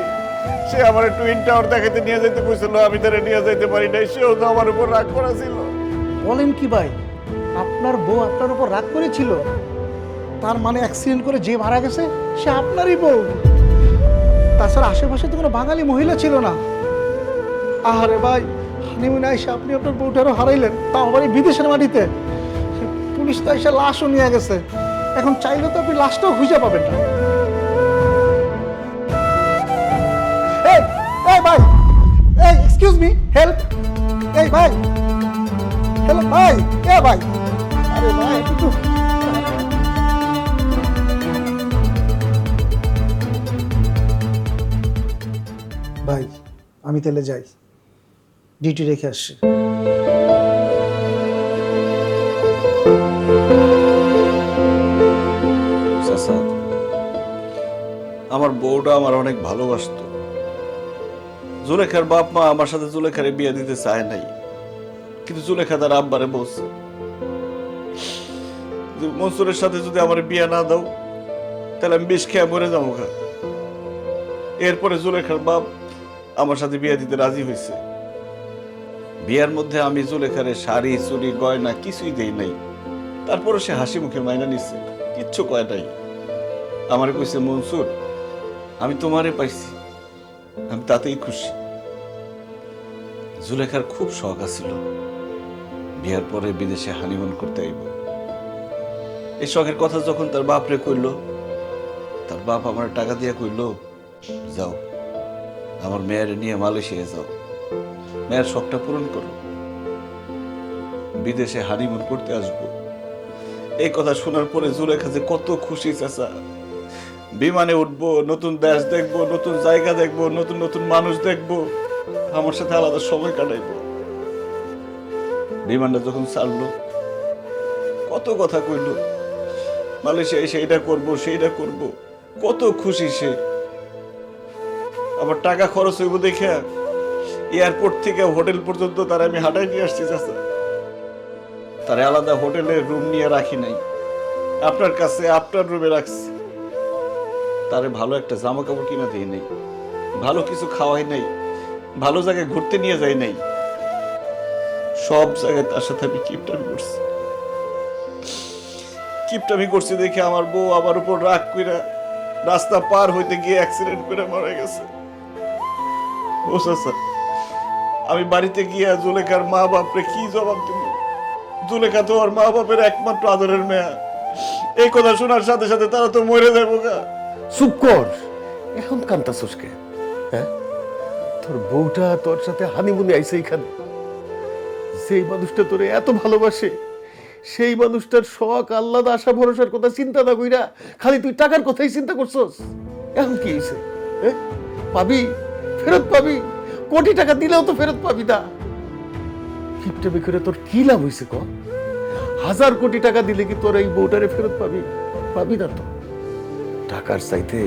সে আমার টুইন টাওয়ার দেখাতে নিয়ে যেতে কইছিল, আমি তারে নিয়ে যাইতে পারি নাই, সেও তো আমার উপর রাগ করা ছিল। বলেন কি ভাই, আপনি আপনার বউ আপনার উপর রাগ করেছিল? তার মানে অ্যাক্সিডেন্ট করে যে মারা গেছে সে আপনারই বউ। তাছাড়া আশেপাশে তো কোনো বাঙালি মহিলা ছিল না। আহারে ভাই, হানিমুনে এসে আপনি আপনার বউটারও হারাইলেন, তাও আবার এই বিদেশের মাটিতে। পুলিশ তো এসে লাশও নিয়ে গেছে, এখন চাইলে তো আপনি লাশটাও খুঁজে পাবেন না। এই এই ভাই, এই এক্সকিউজ মি, হেল্প। এই ভাই, হেল্প ভাই, এ ভাই, আরে ভাই একটু। ভাই আমি তাহলে যাই, ডিউটি রেখে আসছি। চাচা, আমার বউটা আমার অনেক ভালোবাসতো। জুলেখার বাপ মা আমার সাথে জুলেখারে বিয়ে দিতে চায় নাই, কিন্তু জুলেখা তার আব্বারে বলছে যে মনসুরের সাথে যদি আমার বিয়ে না দাও তাহলে আমি বিষ খেয়ে মরে যাবো। এরপরে জুলেখার বাপ আমার সাথে বিয়ে দিতে রাজি হয়েছে। বিয়ার মধ্যে আমি জুলেখারে শাড়ি চুড়ি গয়না কিছুই দেই নাই, তারপরে সে হাসি মুখে মাইনা নিচ্ছে, কিচ্ছু কয় নাই। আমারে কইছে, মনসুর আমি তোমারে পাইছি, আমি তাতেই খুশি। জুলেখার খুব শখ আছিল বিয়ার পরে বিদেশে হানিমুন করতে আইব। এই শখের কথা যখন তার বাপরে কইল, তার বাপ আমার টাকা দিয়া কইল, যাও আমার মেয়ের নিয়ে মালয়েশিয়া যাও, মেয়ের শখটা পূরণ করো, বিদেশে হানিমুন করতে আসবো। এই কথা শোনার পরে জুলেখা যে কত খুশি চাচা। বিমানে উঠবো, নতুন দেশ দেখবো, নতুন জায়গা দেখবো, নতুন নতুন মানুষ দেখবো, আমার সাথে আলাদা সময় কাটাইবো। বিমানটা যখন ছাড়লো কত কথা কইল, মালয়েশিয়া এসে এটা করবো সেইটা করবো, কত খুশি সে। আবার টাকা খরচ হইব দেখে এয়ারপোর্ট থেকে হোটেল পর্যন্ত তার আমি হাঁটাই নিয়ে আসছি চাচা। তারে আলাদা হোটেলে রুম নিয়ে রাখি নাই, আপনার কাছে আপনার রুমে রাখছি। তারে ভালো একটা জামা কাপড় কিনা দিই নাই, ভালো কিছু খাওয়াই নাই, ভালো জায়গায় ঘুরতে নিয়ে যাই নাই। সব জায়গায় তার সাথে আমি কিপটামি করছি। কিপটামি করছি দেখে আমার বউ আমার উপর রাগ কইরা রাস্তা পার হইতে গিয়ে অ্যাক্সিডেন্ট করে মারা গেছে। ও চাচা, আমি বাড়িতে গিয়া জুলেখার মা বাপরে কি জবাব দিব? জুলেখা তো ওর মা বাপের একমাত্র আদরের মেয়া। এই কথা শোনার সাথে সাথে তারা তো মরে যাবো গা। চুপ কর, এখন কান্তাছস কে? হ্যাঁ, তোর বউটা তোর সাথে হানিমুনে আইছে এখানে। যেই মানুষটা তোরে এত ভালোবাসে, সেই মানুষটার শখ আল্লাহ আশা ভরসার কথা চিন্তা না কইরা খালি তুই টাকার কথাই চিন্তা করছস। এখন কি হইছে? পাবি, ফেরত পাবি, কোটি টাকা দিলেও তো ফেরত পাবি না। কিপটামি করে তোর কি লাভ হইছে ক? 1000 কোটি টাকা দিলে কি তোর এই বউটারে ফেরত পাবি? পাবি না তো। টাকার চাইতে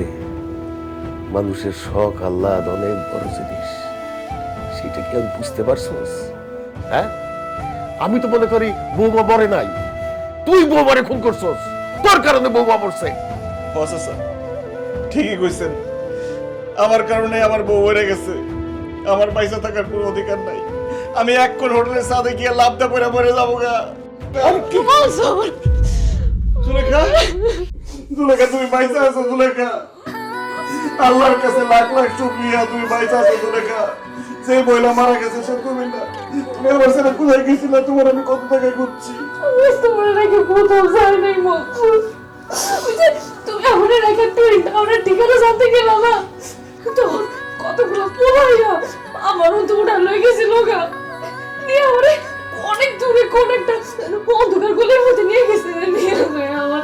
মানুষের শখ আহ্লাদ অনেক বড় জিনিস, সেটা কি আমি বুঝতে পারছস? হ্যাঁ, আমি তো মনে করি বৌমা মরে নাই, তুই বৌমারে খুন করছস, তোর কারণে বৌমা মরছে। ঠিকই কইছেন, আমার কারণে আমার বউ মরে গেছে, আমার পয়সা থাকার কোনো অধিকার নাই। আমি এক কোন হোটেলের সাথে গিয়ে লাভটা করে মরে যাবো গা। জুলেখা, জুলেখা তুমি পয়সা আছো জুলেখা, আল্লাহর কাছে লাখ লাখ শুকরিয়া, তুমি পয়সা আছো জুলেখা। যে মহিলা মারা গেছে সে তুমি না। তুমি আমার সাথে কোথায় গেছিলে? তোমার আমি কত টাকা করছি। তোমার রেখে কোথাও যাই নাই মনসুর। তুমি আমার রেখে তুই আমার ঠিকানা জানতে গেল না, তখন কতগুলো পোলাইয়া আমার তো উঠা লয়ে গেছিল গা, নিয়ে আমারে অনেক দূরে কোন একটা অন্ধকার গলির মধ্যে নিয়ে গেছে। নিয়ে আমার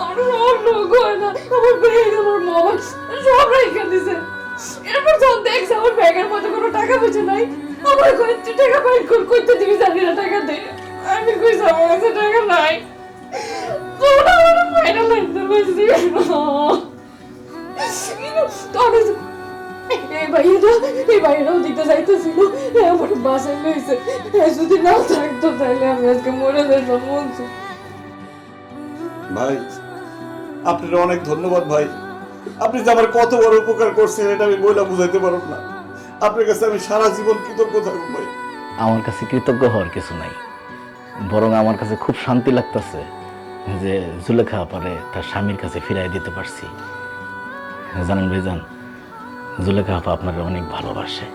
আমার অন্য গয়না, আমার ব্যাগ, আমার মোবাইল সব রেখে দিছে। এরপর যখন দেখছে আমার ব্যাগের মধ্যে কোনো টাকা পয়সা নাই, আমার কই তুই টাকা বাইর কইতে দিবি, জানি না টাকা দে। আমি কইছি আমার কাছে টাকা নাই। তোরা আমার মাইনা লাগতে বলছি এই বাইরেও দিতে যাইতেছিল, আমার বাসায় লইছে। যদি না থাকতো তাহলে আমি আজকে মরে যেতাম মনসুর। ভাই আপনার অনেক ধন্যবাদ ভাই, আপনি যে আমার কত বড় উপকার করছেন এটা আমি বইলা বুঝাইতে পারব না। আপনার কাছে আমি সারা জীবন কৃতজ্ঞ থাকব ভাই। আমার কাছে কৃতজ্ঞ হওয়ার কিছু নাই। বরং আমার কাছে খুব শান্তি লাগতেছে যে জুলেখা আপারে তার স্বামীর কাছে ফিরাই দিতে পারছি। জানেন ভাইজান, জুলেখা আপা আপনারা অনেক ভালোবাসে।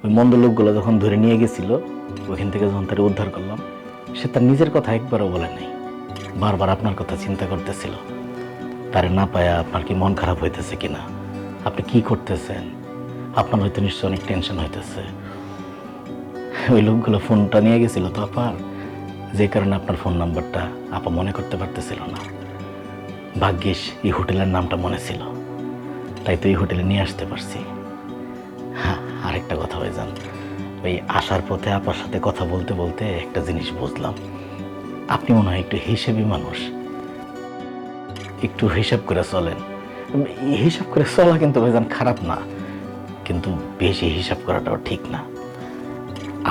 ওই মন্দ লোকগুলো যখন ধরে নিয়ে গেছিল, ওইখান থেকে যখন তারা উদ্ধার করলাম, সে তার নিজের কথা একবারও বলে নাই, বারবার আপনার কথা চিন্তা করতেছিল। তারে না পায়া আপনার কি মন খারাপ হইতেছে কিনা, আপনি কি করতেছেন, আপনার হয়তো নিশ্চয় অনেক টেনশন হইতেছে। ওই লোকগুলো ফোনটা নিয়ে গেছিল তো আপার, যে কারণে আপনার ফোন নাম্বারটা আপা মনে করতে পারতেছিল না। ভাগ্যিস এই হোটেলের নামটা মনে ছিল, তাই তো এই হোটেলে নিয়ে আসতে পারছি। হ্যাঁ, আরেকটা কথা ভাইজান, ওই আসার পথে আপার সাথে কথা বলতে বলতে একটা জিনিস বুঝলাম, আপনি মনে হয় একটু হিসেবি মানুষ, একটু হিসাব করে চলেন। হিসাব করে চলা কিন্তু ভাইজান খারাপ না, কিন্তু বেশি হিসাব করাটাও ঠিক না।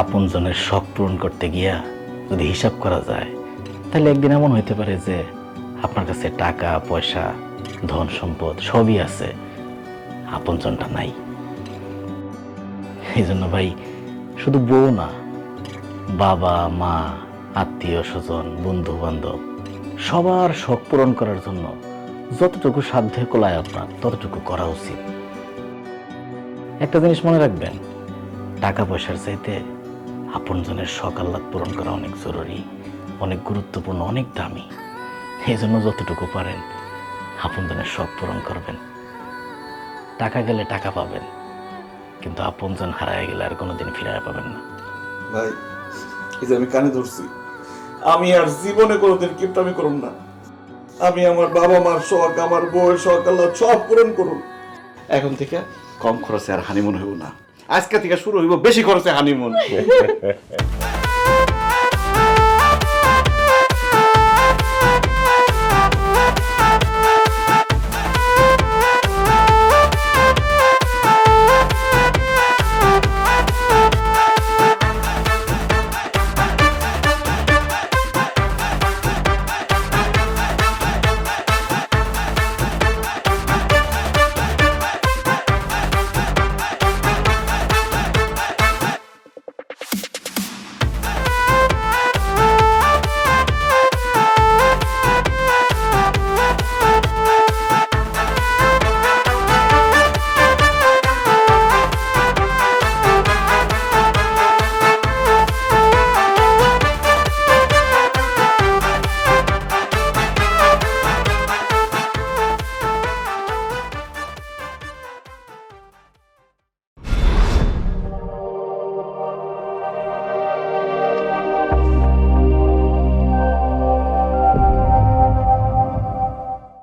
আপনজনের শখ পূরণ করতে গিয়া যদি হিসাব করা যায়, তাহলে একদিন এমন হইতে পারে যে আপনার কাছে টাকা পয়সা ধন সম্পদ সবই আছে, আপনজনটা নাই। এই জন্য ভাই, শুধু বউ না, বাবা মা আত্মীয় স্বজন বন্ধু বান্ধব সবার শখ পূরণ করার জন্য যতটুকু সাধ্যে কোলায় আপনার ততটুকু করা উচিত। একটা জিনিস মনে রাখবেন, টাকা পয়সার চাইতে আপনজনের শখ আহ্লাদ পূরণ করা অনেক জরুরি, অনেক গুরুত্বপূর্ণ, অনেক দামি। এই জন্য যতটুকু পারেন আপনজনের শখ পূরণ করবেন। টাকা গেলে টাকা পাবেন, কিন্তু আপনজন হারায় গেলে আর কোনোদিন ফিরে পাবেন না। ভাই, এই যে আমি কানে ধরছি, আমি আর জীবনে কোনোদিন কিপটামি করুম না। আমি আমার বাবা মার শখ, আমার বউয়ের শখ আল্লাহ সব পূরণ করুন। এখন থেকে কম খরচে আর হানিমুন হইব না, আজকে থেকে শুরু হইব বেশি খরচে হানিমুন।